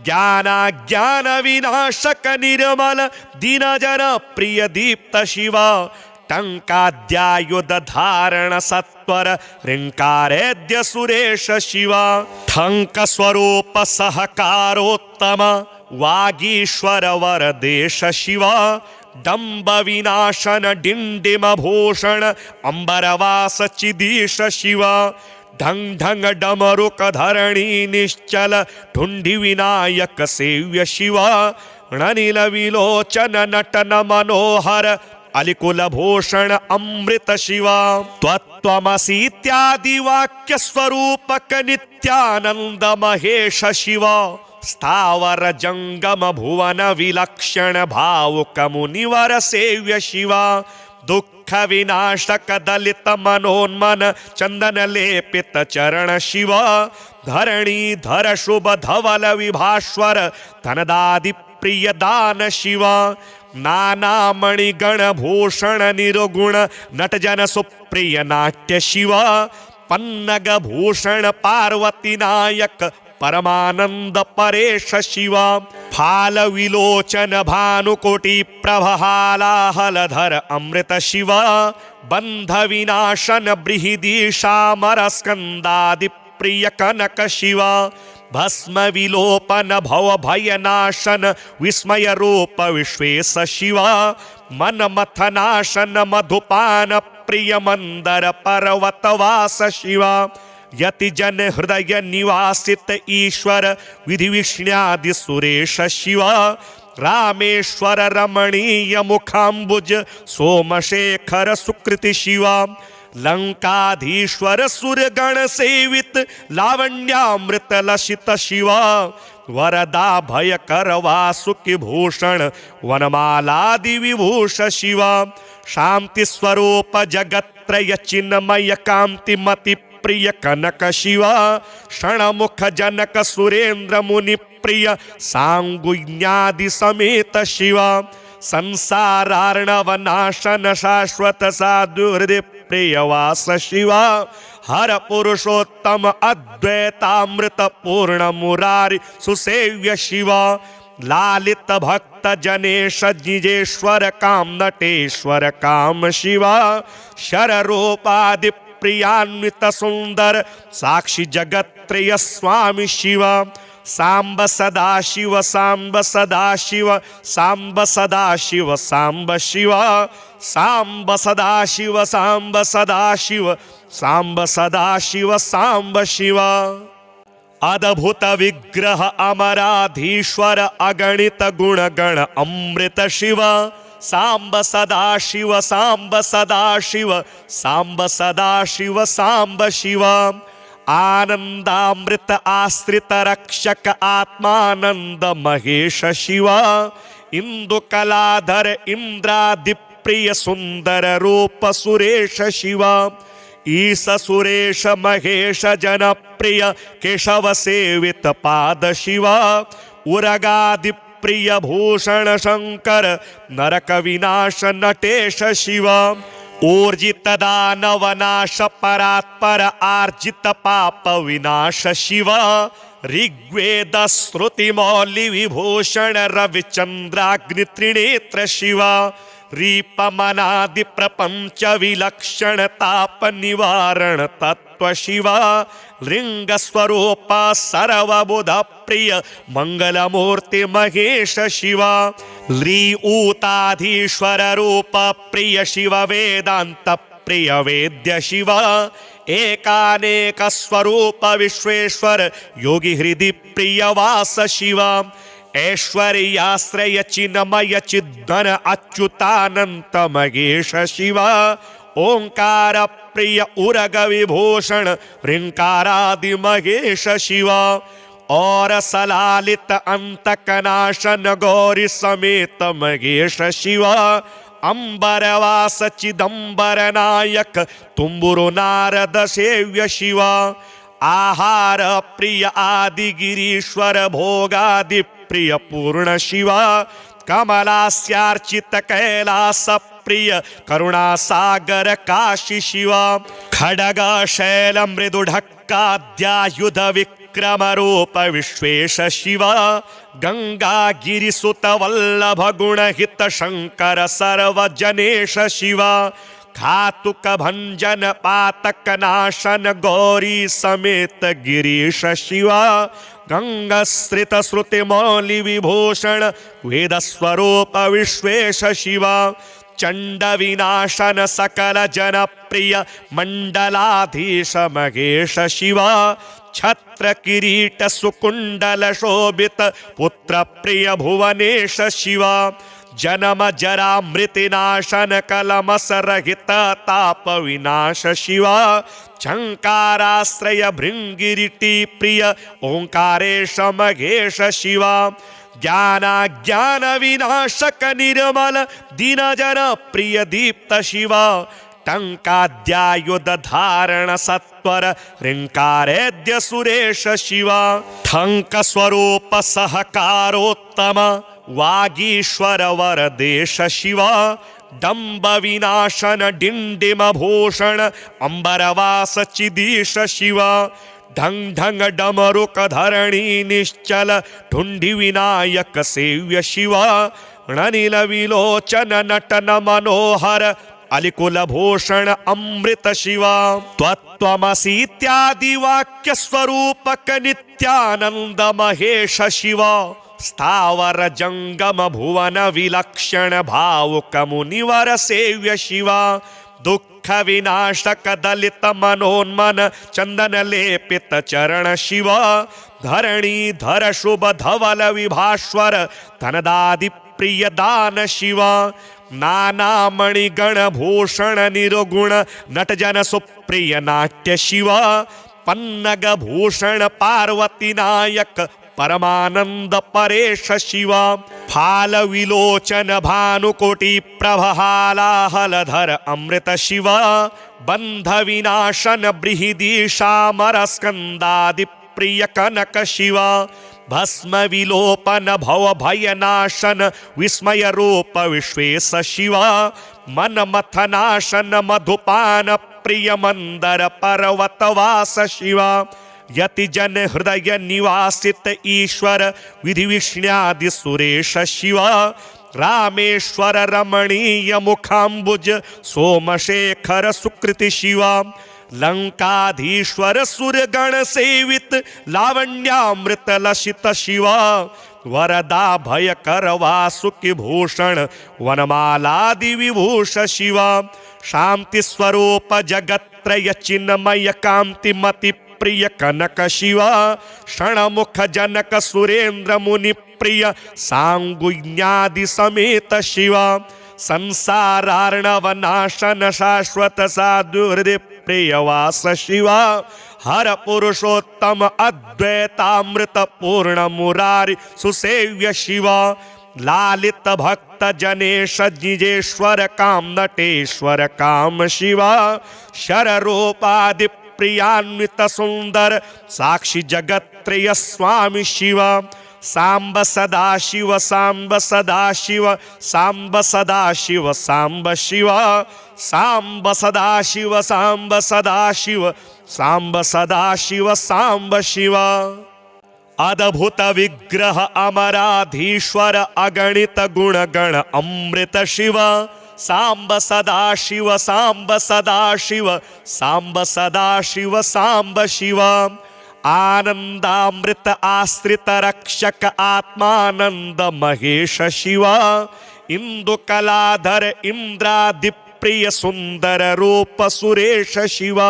ज्ञान विनाशक निर्मल दीन जन प्रिय दीप्त शिव टंकाद्यायुध धारण सत्वर ह्रींकारेद्य सुरेश शिव ठंक स्वरूप सहकारोत्तम वागीश्वर वरदेश शिव डंब विनाशन डिंडिम भूषण अंबरवास चिदीश शिव ढंग ढंग डमरुक धरणी निश्चल ढुंढि विनायक सेव्य शिव णनिल विलोचन नटन मनोहर अलिकुल भूषण अमृत शिव त्वत्वमसीत्यादि वाक्य स्वरूपक नित्यानंद महेश शिव स्थावर जंगम भुवन विलक्षण भावुक मुनिवर सेव्य शिव दुख विनाशक दलित मनोन्मन चंदन लेपित चरण शिव धरणी धर शुभ धवल विभास्वर धनदादि प्रिय दान शिव नाना मणिगण भूषण निरुगुण नटजन सुप्रिय नाट्य शिव पन्नग भूषण पार्वती नायक परमानंद परेश शिव फाल विलोचन भानुकोटि प्रभहालाहलधर अमृत शिव बंध विनाशन बृहदीशामर स्कंदादि प्रिय कनक शिव भस्म विलोपन भव भयनाशन विस्मय रूप विश्वेश शिव मन मथनाशन मधुपान प्रिय मंदर पर्वतवास शिव यति जन हृदय निवासित ईश्वर विधि विष्ण्यादि सुरेश शिव रामेश्वर रमणीय मुखाम्बुज सोमशेखर सुकृति शिव लंकाधीश्वर सूर्यगण सेवित लावण्यामृत लसित शिव वरदा भयकर वासुकि भूषण वनमालादि विभूष शिव शांति स्वरूप जगत्रय चिन्मय कांति मति प्रिय कनक शिव क्षणमुख जनक सुरेंद्र मुनि प्रिय सांगुज्ञादि समेत शिव संसारार्णव नाशन शाश्वत साधु हृदय प्रियवास शिव हर पुरुषोत्तम अद्वैतामृत पूर्ण मुरारी सुसेव्य शिव लालित भक्त जनेश निजेश्वर काम नटेश्वर काम शिव शर रूपादि प्रियान्वित सुंदर साक्षी जगत्त्रय स्वामी शिव सांब सदाशिव सांब सदाशिव सांब सदाशिव सांब शिव सांब सदाशिव सांब सदाशिव सांब सदाशिव सांब शिव अद्भुत विग्रह अमराधीश्वर अगणित गुणगण अमृत शिव सांब सदाशिव सांब सदाशिव सांब सदाशिव सांब शिव आनंदामृत आश्रित रक्षक आत्मानंद महेश शिव इंदु कलाधर इंद्रादि प्रिय सुंदर रूप सुरेश शिव ईश सुरेश महेश जनप्रिय केशव सेवित पाद शिव उरगादि प्रिय भूषण शंकर नरक विनाश नटेश शिव ऊर्जित दानव नाश परात्पर आर्जित पाप विनाश शिव ऋग्वेद श्रुति मौलि विभूषण रविचंद्राग्नि त्रिनेत्र शिव रीपमनादि प्रपंच विलक्षण ताप निवारण तत्व शिव लिंग स्वरूप सर्वबुध प्रिय मंगलमूर्ति महेश शिव ली ऊताधीश्वर रूप प्रिय शिव वेदांत प्रिय वेद्य शिव एकानेक स्वरूप विश्वेश्वर योगी हृदि प्रिय वास शिव ऐश्वर्याश्रय चिन्मय चिद्घन अच्युतानंत महेश शिव ओंकार प्रिय उरग विभूषण ऋंकारादि महेश शिव और सलालित अंतकनाशन गौरी समेत महेश शिव अंबरवास चिदंबर नायक तुम्बुरु नारद सेव्य शिव आहार प्रिय आदि गिरीश्वर भोगादि प्रिय पूर्ण शिव कमलास्यार्चित कैलास प्रिय करुणा सागर काशी शिव खडग शैल मृदुढक्काद्यायुध विक्रम रूप विश्वेश शिव गंगा गिरिसुत वल्लभ गुणहित शंकर सर्वजनेश शिव घातुक भंजन पातक नाशन गौरी समेत गिरीश शिव गंगश्रित श्रुति मौलि विभूषण वेद स्वरूप विश्वेश शिव चंड विनाशन सकल जन प्रिय मंडलाधीश महेश शिव छत्र किरीट सुकुंडल शोभित पुत्र प्रिय भुवनेश शिव जन्म जरा मृतिनाशन कलमस रहित ताप विनाश शिव झंकाराश्रय भृंगिरिटी प्रिय ओंकारेश महेश शिव ज्ञान विनाशक निर्मल दीन जन प्रिय दीप्त शिव टंकाद्यायुध धारण सत्वर ऋंकारेद्य सुरेश शिव ठंक स्वरूप सहकारोत्तम वागीश्वर वरदेश शिव दंब विनाशन डिंडिम भूषण अंबरवास चिदीश शिव ढंग ढंग डमरुक धरणी निश्चल ढुंढि विनायक सेव्य शिव णनिल विलोचन नटन मनोहर अलिकुल भूषण अमृत शिव त्वत्वमसीत्यादि वाक्य स्वरूपक नित्यानंद महेश शिव स्थावर जंगम भुवन विलक्षण भावुक मुनिवर सेव्य शिव दुख विनाशक दलित मनोन्मन चंदन लेपित चरण शिव धरणी धर शुभ धवल विभास्वर धनदादि प्रिय दान शिव नाना मणिगण भूषण निरुगुण नटजन सुप्रिय नाट्य शिव पन्नग भूषण पार्वती नायक परमानंद परेश शिव फाल विलोचन भानुकोटि प्रभहालाहलधर अमृत शिव बंध विनाशन बृहदीशामर स्कंदादि प्रिय कनक शिव भस्म विलोपन भव भयनाशन विस्मय रूप विश्वेश शिव मन मथनाशन मधुपान प्रिय मंदर पर्वतवास शिव यति जन हृदय निवासित ईश्वर विधि विष्ण्यादि सुरेश शिव रामेश्वर रमणीय मुखाम्बुज सोमशेखर सुकृति शिव लंकाधीश्वर सुरगण सेवित लावण्यामृत लसित शिवा वरदा भयकर वासुकि भूषण वनमालादि विभूष शिवा शांति स्वरूप जगत्रय चिन्मय कांति मति प्रिय कनक शिवा क्षणमुख जनक सुरेंद्र मुनि प्रिय सांगुज्ञादि समेत शिवा संसारार्णव नाशन शाश्वत साधु हृदय प्रियवास शिवा हर पुरुषोत्तम अद्वैतामृत पूर्ण मुरारी सुसेव्य शिवा लालित भक्त जनेश जिजेश्वर काम नटेश्वर काम शिवा शर रूपादि प्रियान्वित सुंदर साक्षी जगत्त्रय स्वामी शिवा सांब सदा शिव सांब सदा शिव सांब सदा शिव सांब शिवा सांब सदा शिव सांब सदा शिव सांब सदा शिव सांब शिवा अद्भुत विग्रह अमराधीश्वर अगणित गुणगण अमृत शिवा सांब सदा शिव सांब सदा शिव सांब सदा शिव सांब शिवा आनंदामृत आश्रित रक्षक आत्मानंद महेश शिवा इंदु कलाधर इंद्रादि प्रिय सुंदर रूप सुरेश शिवा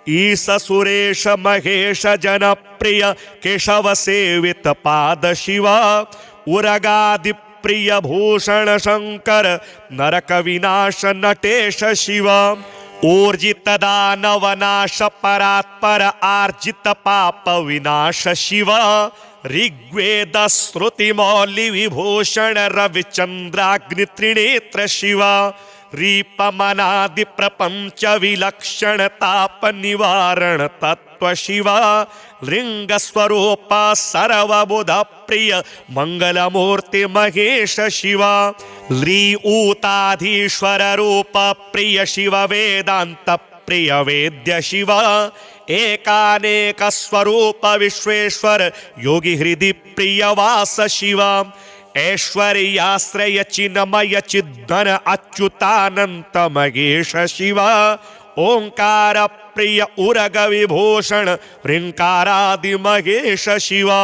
ईश सुरेश महेश जन प्रिय केशव सेवित पाद शिवा उरगादि प्रिय भूषण शंकर नरक विनाश नटेश शिवा ऊर्जित दानव नाश परात्पर आर्जित पाप विनाश शिवा ऋग्वेद श्रुति मौलि विभूषण रविचंद्राग्नि त्रिनेत्र शिवा रीपमनादि प्रपंच विलक्षण ताप निवारण तत्व शिवा लिंग स्वरूप सर्वबुध प्रिय मंगलमूर्ति महेश शिवा ली ऊताधीश्वर रूप प्रिय शिव वेदांत प्रिय वेद्य शिवा एकानेक स्वरूप विश्वेश्वर योगी हृदि प्रिय वास शिवा ऐश्वर्याश्रय चिन्मय चिद्घन अच्युतानंत महेश शिवा ओंकार प्रिय उरग विभूषण ऋंकारादि महेश शिवा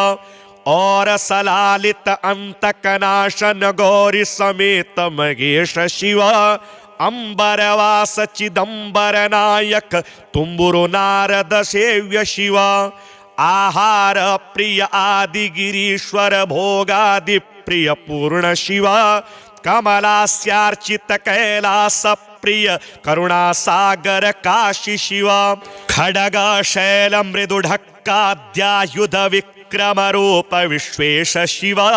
और सलालित अंतकनाशन गौरी समेत महेश शिवा अंबरवास चिदंबर नायक तुम्बुरु नारद सेव्य शिवा आहार प्रिय आदि गिरीश्वर भोगादि प्रिय पूर्ण शिवा कमलास्यार्चित कैलास प्रिय करुणा सागर काशी शिवा खडग शैल मृदु ढक्काद्यायुध विक्रम रूप विश्वेश शिवा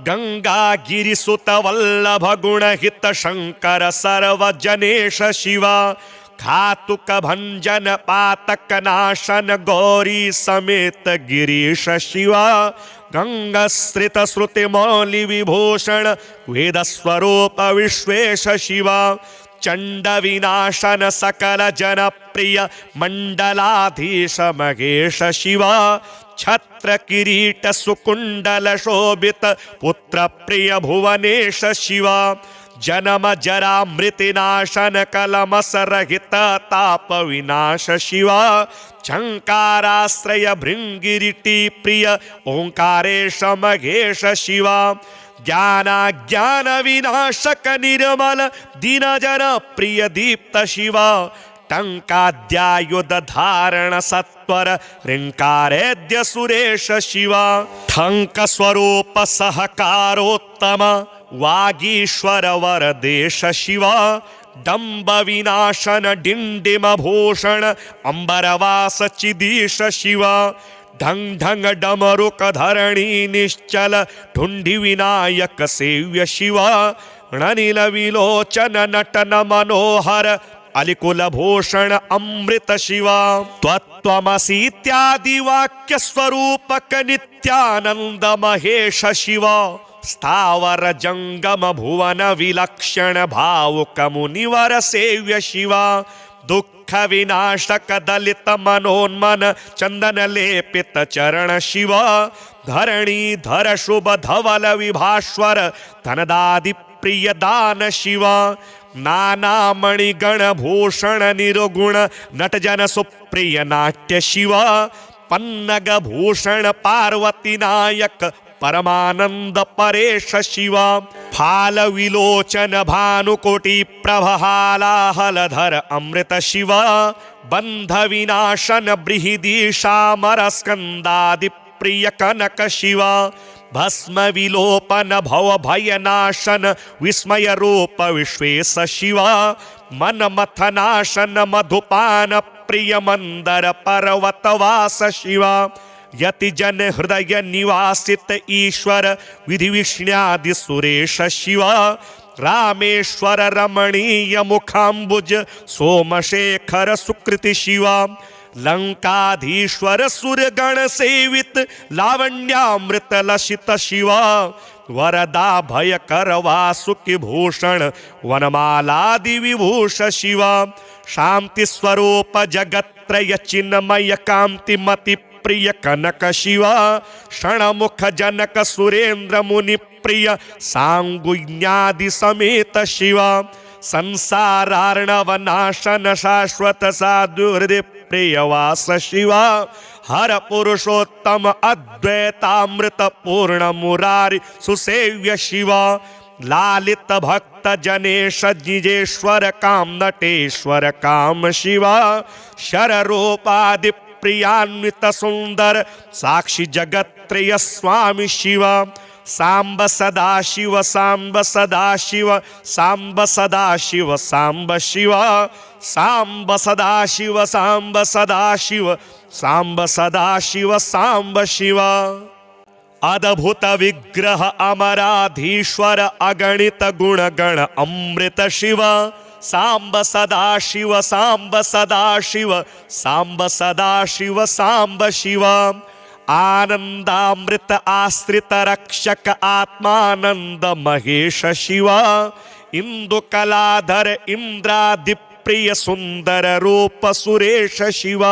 गंगा गिरिसुत वल्लभ गुण हित शंकर सर्वजनेश शिवा घातुक भंजन पातक नाशन गौरी समेत गिरीश शिवा गंगश्रित श्रुति मौलि विभूषण वेद स्वरूप विश्वेश शिवा चंड विनाशन सकल जन प्रिय मंडलाधीश महेश शिवा छत्र किरीट सुकुंडल शोभित पुत्र प्रिय भुवनेश शिवा जन्म जरा मृति नाशन कलमस रहित ताप विनाश शिवा झंकाराश्रय भृंगिरिटी प्रिय ओंकारेश महेश शिवा ज्ञान विनाशक निर्मल दीन जन प्रिय दीप्त शिवा टंकाद्यायुध धारण सत्वर ऋंकारेद्य सुरेश शिवा ठंक स्वरूप सहकारोत्तम वागीश्वर वरदेश शिवा डंब विनाशन डिंडिम भूषण अंबरवास चिदीश शिवा ढंग ढंग डमरुक धरणी निश्चल ढुंढि विनायक सेव्य शिवा णनिल विलोचन नटन मनोहर अलिकुल भूषण अमृत शिवा त्वत्वमसीत्यादि वाक्य स्वरूपक नित्यानंद महेश शिवा स्थावर जंगम भुवन विलक्षण भावुक मुनिवर सेव्य शिवा दुख विनाशक दलित मनोन्मन चंदन लेपित चरण शिवा धरणी धर शुभ धवल विभास्वर धनदादि प्रिय दान शिवा नाना मणिगण भूषण निर्गुण नटजन सुप्रिय नाट्य शिव पन्नग भूषण पार्वती नायक परमानंद परेश शिव फाल विलोचन भानुकोटि प्रभहालाहलधर अमृत शिव बंध विनाशन बृहदीशामर स्कंदादि प्रिय कनक शिव भस्म विलोपन भव भयनाशन विस्मय रूप विश्वेश शिव मन मथनाशन मधुपान प्रिय मंदर पर्वतवास शिव यति जन हृदय निवासित ईश्वर विधि विष्ण्यादि सुरेश शिव रामेश्वर रमणीय मुखाम्बुज सोमशेखर सुकृति शिव लंकाधीश्वर सुरगण सेवित लावण्यामृत लसित शिव वरदा भयकर वासुकि भूषण वनमालादि विभूष शिव शांति स्वरूप जगत्रय चिन्मय कांतिमति प्रिय कनक शिव क्षणमुख जनक सुरेंद्र मुनि प्रिय सांगुज्ञादि समेत शिव संसारार्णव नाशन शाश्वत साधु हृदय प्रियवास शिव हर पुरुषोत्तम अद्वैतामृत पूर्ण मुरारी सुसेव्य शिव लालित भक्त जनेश जिजेश्वर काम नटेश्वर काम शिव शर रूपादि प्रियान्वित सुंदर साक्षी जगत्त्रय स्वामी शिव सांब सदाशिव सांब सदाशिव सांब सदाशिव सांब शिव सांब सदाशिव सांब सदाशिव सांब सदाशिव सांब शिव अद्भुत विग्रह अमराधीश्वर अगणित गुणगण अमृत शिव सांब सदाशिव सांब सदाशिव सांब सदाशिव सांब शिव आनंदामृत आश्रित रक्षक आत्मानंद महेश शिव इंदु कलाधर इंद्रादि प्रिय सुंदर रूप सुरेश शिव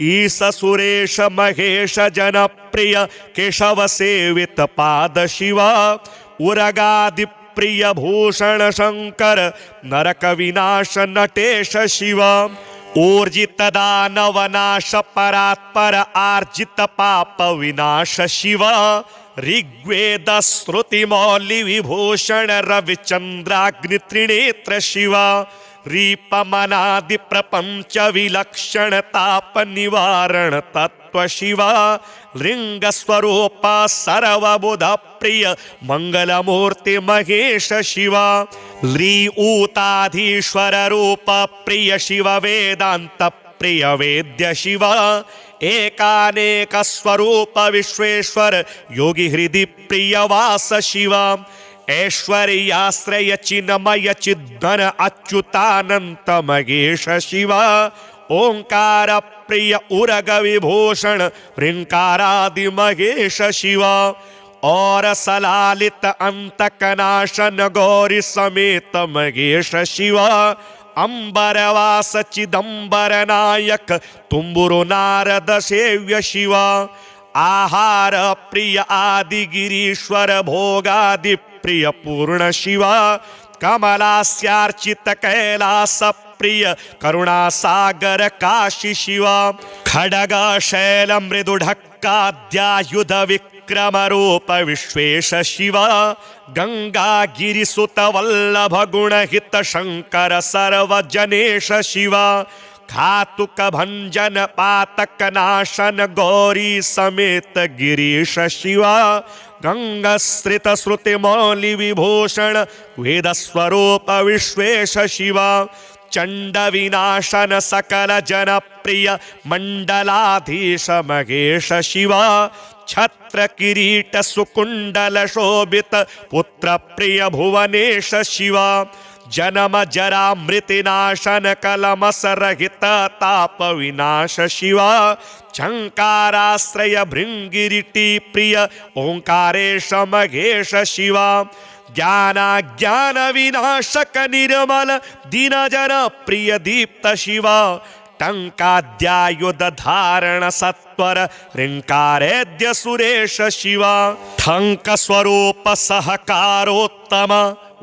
ईश सुरेश महेश जनप्रिय केशव सेवित पाद शिव उरगादि प्रिय भूषण शंकर नरक विनाश नटेश शिव ऊर्जित दानव नाश परात्पर आर्जित पाप विनाश शिव ऋग्वेद श्रुति मौलि विभूषण रविचंद्राग्नि त्रिनेत्र शिव रीपमनादि प्रपंच विलक्षण ताप निवारण तत्व शिव लिंग स्वरूप सर्वबुध प्रिय मंगलमूर्ति महेश शिव ली ऊताधीश्वर रूप प्रिय शिव वेदांत प्रिय वेद्य शिव एकानेक स्वरूप विश्वेश्वर योगी हृदि प्रिय वास शिव ऐश्वर्याश्रय चिन्मय चिद्घन अच्युतानंत महेश शिव ओंकार प्रिय उरग विभूषण ह्रींकारादि महेश शिव और सलालित अंतकनाशन गौरी समेत महेश शिव अंबरवास चिदंबर नायक तुम्बुरु नारद सेव्य शिव आहार प्रिय आदि गिरीश्वर भोगादि प्रिय पूर्ण शिव कमलास्यार्चित कैलास प्रिय करुणा सागर काशी शिव खडग शैल मृदुढक्काद्यायुध विक्रम रूप विश्वेश शिव गंगा गिरिसुत वल्लभ गुण हित शंकर सर्वजनेश शिव घातुक भंजन पातक नाशन गौरी समेत गिरीश शिव गंगश्रित श्रुति मौलि विभूषण वेद स्वरूप विश्वेश शिव चंड विनाशन सकल जन प्रिय मंडलाधीश महेश शिव छत्र किरीट सुकुंडल शोभित पुत्र प्रिय भुवनेश शिव जन्म जरा मृतिनाशन कलमस रहित ताप विनाश शिव झंकाराश्रय भृंगिरिटी प्रिय ओंकारेश महेश शिव ज्ञान विनाशक निर्मल दीन जन प्रिय दीप्त शिव टंकाद्यायुध धारण सत्वर ह्रींकारेद्य सुरेश शिव ठंक स्वरूप सहकारोत्तम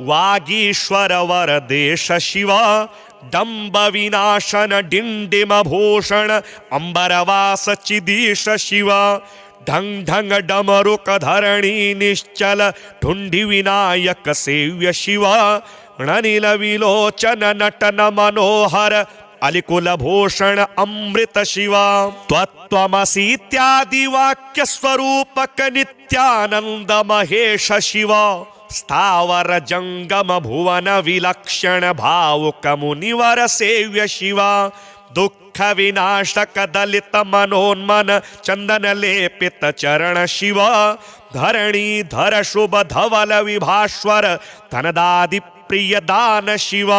वागीश्वर वरदेश शिव डंब विनाशन डिंडिम भूषण अंबरवास चिदीश शिव ढंग ढंग डमरुक धरणी निश्चल ढुंढि विनायक सेव्य शिव णनिल विलोचन नटन मनोहर अलिकुल भूषण अमृत शिव त्वत्वमसीत्यादि वाक्य स्वरूपक नित्यानंद महेश शिव स्थावर जंगम भुवन विलक्षण भावुक मुनिवर सेव्य शिव दुख विनाशक दलित मनोन्मन चंदन लेपित चरण शिव धरणी धर शुभ धवल विभास्वर धनदादि प्रिय दान शिव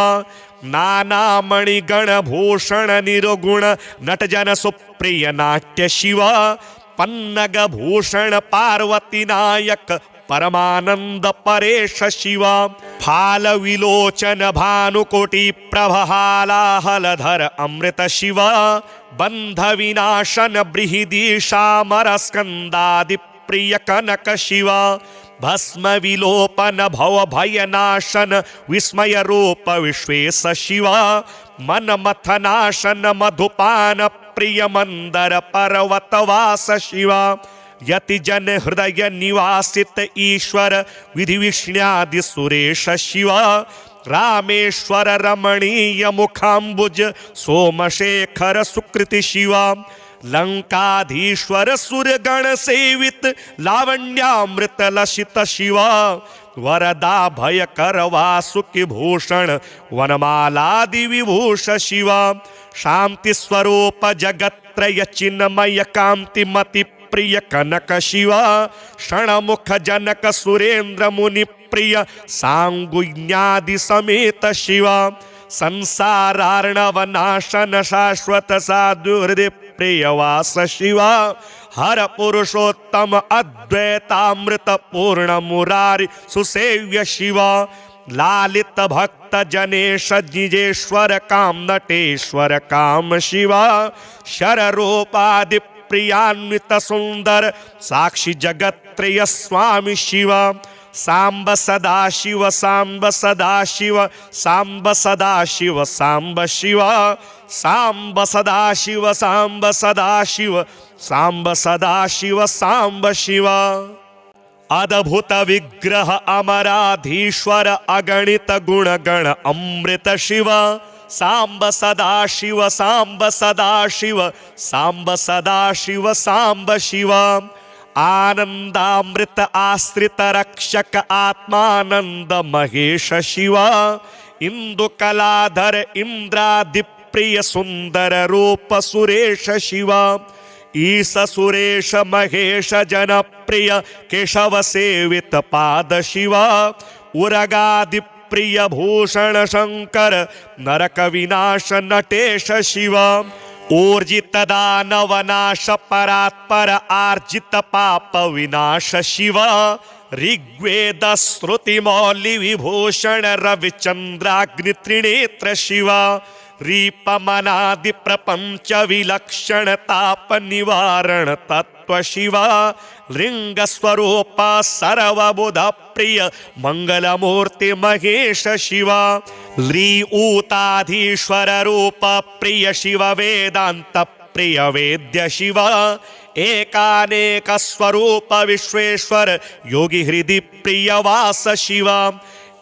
नाना मणिगण भूषण निरुगुण नटजन सुप्रिय नाट्य शिव पन्नग भूषण पार्वती नायक परमानंद परेश शिव फाल विलोचन भानुकोटि प्रभहालाहलधर अमृत शिव बंध विनाशन बृहदीशामर स्कंदादि प्रिय कनक शिव भस्म विलोपन भव भयनाशन विस्मय रूप विश्वेश शिव मन मथनाशन मधुपान प्रिय मंदर पर्वतवास शिव यति जन हृदय निवासित ईश्वर विधि विष्ण्यादि सुरेश शिव रामेश्वर रमणीय मुखाम्बुज सोमशेखर सुकृति शिव लंकाधीश्वर सूर्यगण सेवित लावण्यामृत लसित शिव वरदा भयकर वासुकि भूषण वनमालादि विभूष शिव शांति स्वरूप जगत्रय चिन्मय कांति मति प्रिय कनक शिव क्षणमुख जनक सुरेंद्र मुनि प्रिय सांगुज्ञादि समेत शिव संसारार्णव नाशन शाश्वत साधु हृदय प्रियवास शिव हर पुरुषोत्तम अद्वैतामृत पूर्ण मुरारी सुसेव्य शिव लालित भक्त जनेश निजेश्वर काम नटेश्वर काम शिव शर रूपादि प्रियान्वित सुंदर साक्षी जगत्त्रय स्वामी शिव सांब सदाशिव सांब सदाशिव सांब सदाशिव सांब शिव सांब सदाशिव सांब सदाशिव सांब सदाशिव सांब शिव अद्भुत विग्रह अमराधीश्वर अगणित गुणगण अमृत शिव सांब सदाशिव सांब सदाशिव सांब सदाशिव सांब शिव आनंदामृत आश्रित रक्षक आत्मानंद महेश शिव इंदु कलाधर इंद्रादि प्रिय सुंदर रूप सुरेश शिव ईश सुरेश महेश जनप्रिय केशव सेवित पाद शिव उरगादि प्रिय भूषण शंकर नरक विनाश नटेश शिव ऊर्जित दानव नाश परात्पर आर्जित पाप विनाश शिव ऋग्वेद श्रुति मौलि विभूषण रविचंद्राग्नि त्रिनेत्र शिव रीपमनादि प्रपंच विलक्षण ताप निवारण तत्व शिव लिंग स्वरूप सर्वबुध प्रिय मंगलमूर्ति महेश शिव लीऊताधीश्वर रूप प्रिय शिव वेदांत प्रिय वेद्य शिव एकानेक स्वरूप विश्वेश्वर योगी हृदि प्रिय वास शिव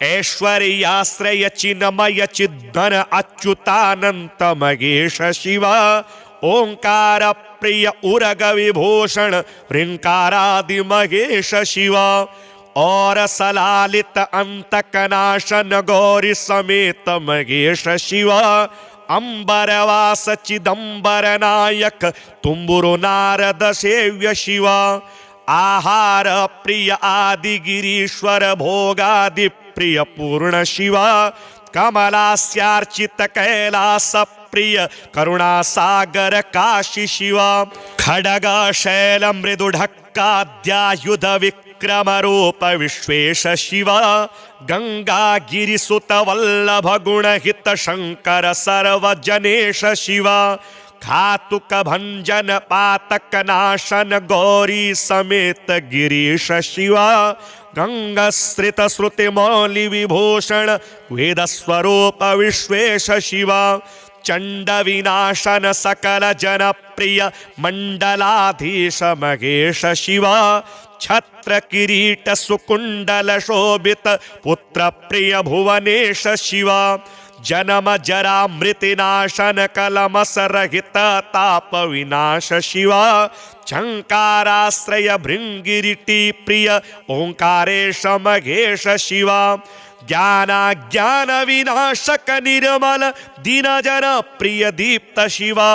ऐश्वर्याश्रय चिन्मय चिद्धन अच्युतानंत महेश शिव ओंकार प्रिय उरग विभूषण ह्रींकारादि महेश शिव और सलालित अंतकनाशन गौरी समेत महेश शिव अंबरवास चिदंबर नायक तुम्बुरु नारद सेव्य शिव आहार प्रिय आदि गिरीश्वर भोगादि प्रिय पूर्ण शिव कमलास्यार्चित कैलास प्रिय करुणा सागर काशी शिव खडग शैल मृदुढक्काद्यायुध विक्रम रूप विश्वेश शिव गंगा गिरिसुत वल्लभ गुणहित शंकर सर्वजनेश शिव घातुक भंजन पातक नाशन गौरी समेत गिरीश शिव गंगस्त्रित श्रुति मौलि विभूषण वेदस्वरूप विश्वेश शिवा चंड विनाशन सकल जनप्रिय मंडलाधीश महेश शिवा छत्र किरीट सुकुंडल शोभित पुत्र प्रिय भुवनेश शिवा जन्म जरा मृतिनाशन कलमस रहित ताप विनाश शिवा झंकाराश्रय भृंगिरिटी प्रिय ओंकारेश महेश शिवा ज्ञान विनाशक निर्मल दीन जन प्रिय दीप्त शिवा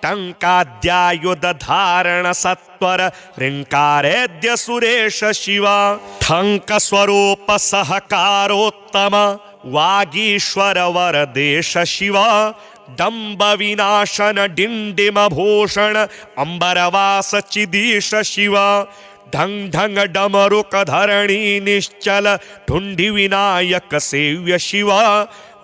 टंकाद्यायुध धारण सत्वर ऋंकारेद्य सुरेश शिवा ठंक स्वरूप सहकारोत्तम वागीश्वर वरदेश शिवा डंब विनाशन डिंडिम भूषण अंबरवास चिदीश शिवा ढंग ढंग डमरुक धरणी निश्चल ढुंढि विनायक सेव्य शिवा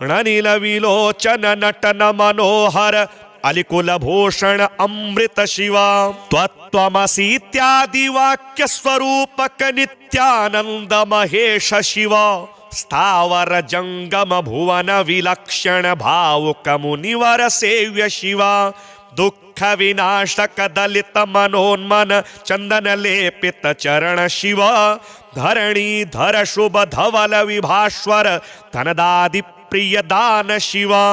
णनिल विलोचन नटन मनोहर अलिकुल भूषण अमृत शिवा त्वत्वमसीत्यादि वाक्य स्वरूपक नित्यानंद महेश शिवा स्थावर जंगम भुवन विलक्षण भावुक मुनिवर सेव्य शिवा दुख विनाशक दलित मनोन्मन चंदन लेपित चरण शिवा धरणी धर शुभ धवल विभास्वर धनदादि प्रिय दान शिवा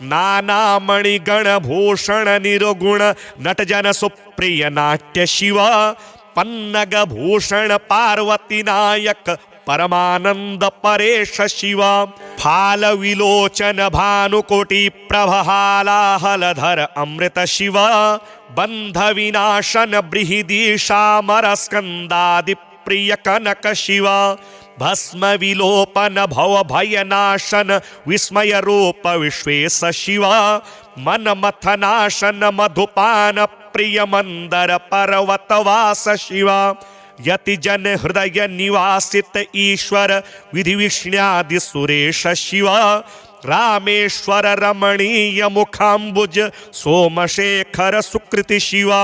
नाना मणिगण भूषण निरुगुण नटजन सुप्रिय नाट्य शिवा पन्नग भूषण पार्वती नायक परमानंद परेश शिवा फाल विलोचन भानुकोटि प्रभहालाहलधर अमृत शिवा बंध विनाशन बृहदीशामर स्कंदादि प्रिय कनक शिवा भस्म विलोपन भव भयनाशन विस्मय रूप विश्वेश शिवा मन मथनाशन मधुपान प्रिय मंदर पर्वतवास शिवा यति जन हृदय निवासित ईश्वर विधि विष्ण्यादि सुरेश शिवा रामेश्वर रमणीय मुखाम्बुज सोमशेखर सुकृति शिवा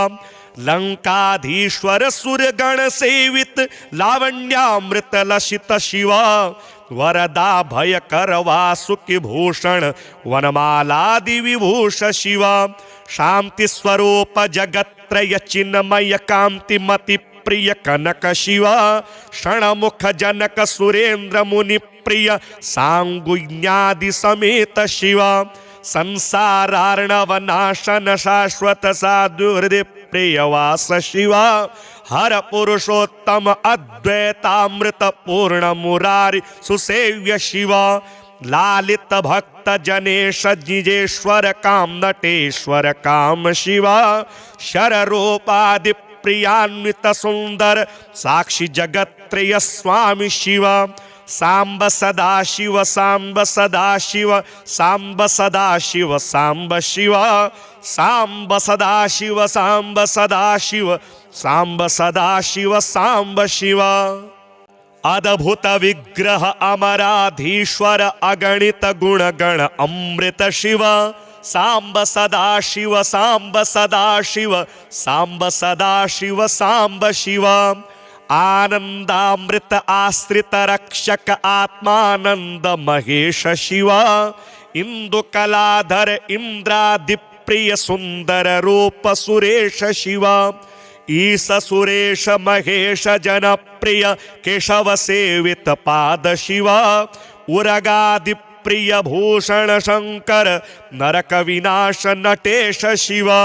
लंकाधीश्वर सुरगण सेवित लावण्यामृत लसित शिवा वरदा भयकर वासुकि भूषण वनमालादि विभूष शिवा शांति स्वरूप जगत्रय चिन्मय कांति मति प्रिय कनक शिवा क्षणमुख जनक सुरेंद्र मुनि प्रिय सांगुज्ञादि समेत शिवा संसारार्णव नाशन शाश्वत साधु हृदय प्रियवास शिवा हर पुरुषोत्तम अद्वैतामृत पूर्ण मुरारी सुसेव्य शिवा लालित भक्त जनेश जिजेश्वर काम नटेश्वर काम शिवा शर रूपादि प्रियान्वित सुंदर साक्षी जगत्त्रय स्वामी शिवा सांब सदा शिव सांब सदा शिव सांब सदा शिव सांब शिवा सांब सदा शिव सांब सदा शिव सांब सदा शिव सांब शिवा अद्भुत विग्रह अमराधीश्वर अगणित गुणगण अमृत शिवा सांब सदा शिव सांब सदा शिव सांब सदा शिव सांब शिवा आनंदामृत आश्रित रक्षक आत्मानंद महेश शिवा इंदु कलाधर इंद्रादि प्रिय सुंदर रूप सुरेश शिवा ईश सुरेश महेश जनप्रिय केशव सेवित पाद शिवा उरगादि प्रिय भूषण शंकर नरक विनाश नटेश शिवा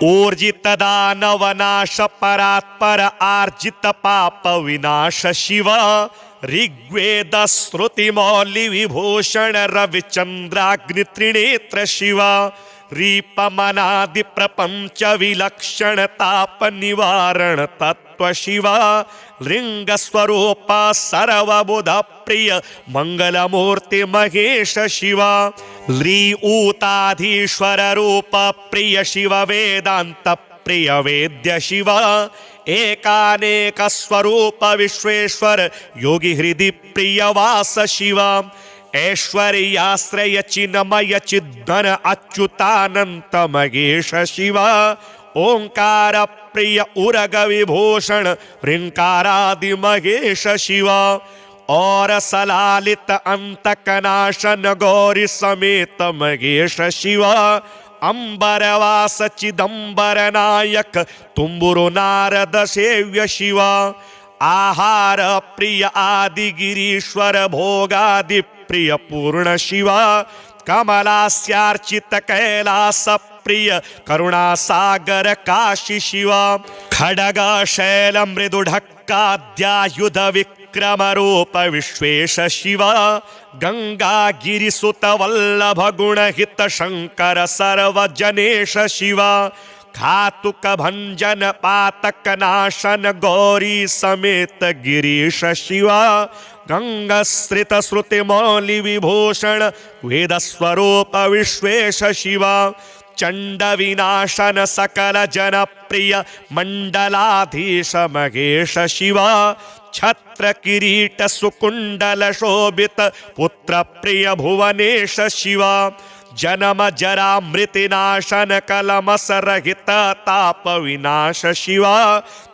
ऊर्जित दानव नाश परात्पर आर्जित पाप विनाश शिवा ऋग्वेद श्रुति मौलि विभूषण रविचंद्राग्नि त्रिनेत्र शिवा रीपमनादि प्रपंच विलक्षण ताप निवारण तत्व शिवा लिंग स्वरूप सर्वबुध प्रिय मंगलमूर्ति महेश शिवा ली ऊताधीश्वर रूप प्रिय शिव वेदांत प्रिय वेद्य शिवा एकानेक स्वरूप विश्वेश्वर योगी हृदि प्रिय वास शिवा ऐश्वर्याश्रय चिन्मय चिद्घन अच्युतानंत महेश शिवा ओंकार प्रिय उरग विभूषण ह्रींकारादि महेश शिव और सलालित अंतकनाशन गौरी समेत महेश शिव अंबरवास चिदंबर नायक तुम्बुरु नारद सेव्य शिव आहार प्रिय आदि गिरीश्वर भोगादि प्रिय पूर्ण शिव कमलास्यार्चित कैलास प्रिय करुणा सागर काशी शिव खडग शैल मृदु ढक्काद्यायुध विक्रम रूप विश्वेश शिव गंगा गिरिसुत वल्लभ गुण हित शंकर सर्वजनेश शिव घातुक भंजन पातक नाशन गौरी समेत गिरीश शिव गंगश्रित श्रुति मौलि विभूषण वेद स्वरूप विश्वेश शिव चंड विनाशन सकल जन प्रिय मंडलाधीश महेश शिव छत्र किरीट सुकुंडल शोभित पुत्र प्रिय भुवनेश शिव जन्म जरा मृतिनाशन कलमस रहित ताप विनाश शिव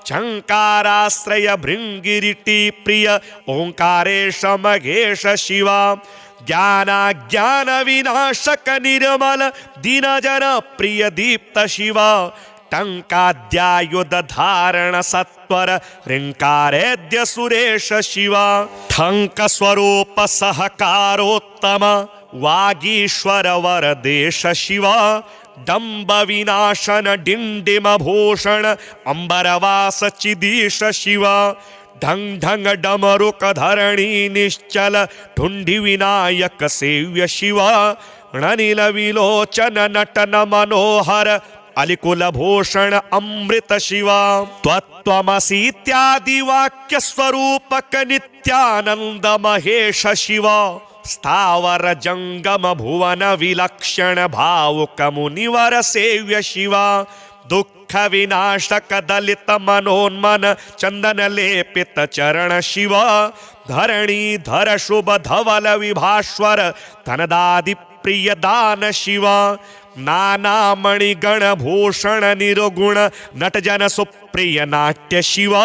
झंकाराश्रय भृंगिरिटी प्रिय ओंकारेश महेश शिव ज्ञान विनाशक निर्मल दीन जन प्रिय दीप्त शिव टंकाद्यायुध धारण सत्वर ह्रींकारेद्य सुरेश शिव ठंक स्वरूप सहकारोत्तम वागीश्वर वरदेश शिव डंब विनाशन डिंडिम भूषण अंबरवास चिदीश शिव ढंग ढंग डमरुक धरणी निश्चल ढुंढि विनायक सेव्य शिव णनिल विलोचन नटन मनोहर अलिकुल भूषण अमृत शिव त्वत्वमसीत्यादि वाक्य स्वरूपक नित्यानंद महेश शिव स्थावर जंगम भुवन विलक्षण भावुक मुनिवर सेव्य शिव दुख विनाशक दलित मनोन्मन चंदन लेपित चरण शिव धरणी धर शुभ धवल विभास्वर धनदादि प्रिय दान शिव नाना मणिगण भूषण निरुगुण नटजन सुप्रिय नाट्य शिव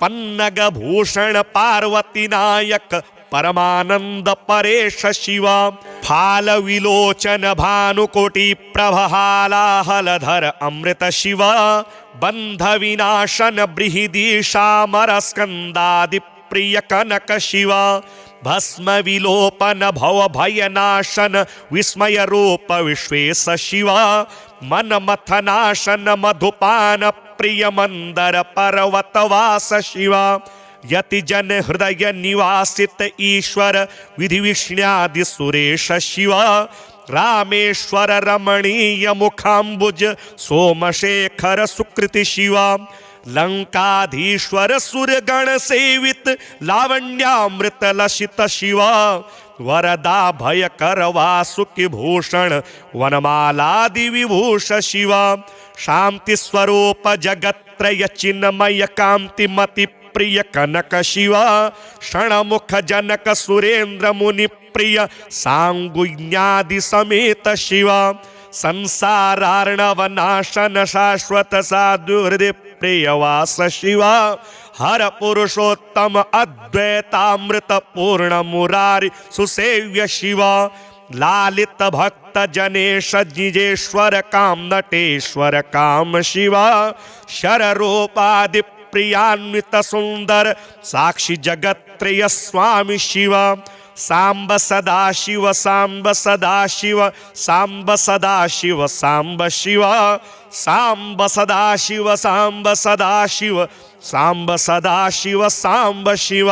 पन्नग भूषण पार्वती नायक परमानंद परेश शिव फाल विलोचन भानुकोटि प्रभहालाहलधर अमृत शिव बंध विनाशन बृहदीशामर स्कंदादि प्रिय कनक शिव भस्म विलोपन भव भयनाशन विस्मय रूप विश्वेश शिव मन मथनाशन मधुपान प्रिय मंदर पर्वतवास शिव यति जन हृदय निवासित ईश्वर विधि विष्ण्यादि सुरेश शिव रामेश्वर रमणीय मुखाम्बुज सोमशेखर सुकृति शिव लंकाधीश्वर सुरगण सेवित लावण्यामृत लसित शिव वरदा भयकर वासुकि भूषण वनमालादि विभूष शिव शांति स्वरूप जगत्रय चिन्मय कांति मति प्रिय कनक शिव क्षणमुख जनक सुरेंद्र मुनि प्रिय सांगुज्ञादि समेत शिव संसारार्णव नाशन शाश्वत साधु हृदय प्रियवास शिव हर पुरुषोत्तम अद्वैतामृत पूर्ण मुरारी सुसेव्य शिव लालित भक्त जनेश जिजेश्वर काम नटेश्वर काम शिव शर रूपादि प्रियान्वित सुंदर साक्षी जगत्त्रय स्वामी शिव सांब सदाशिव सांब सदाशिव सांब सदाशिव सांब शिव सांब सदाशिव सांब सदाशिव सांब सदाशिव सांब शिव।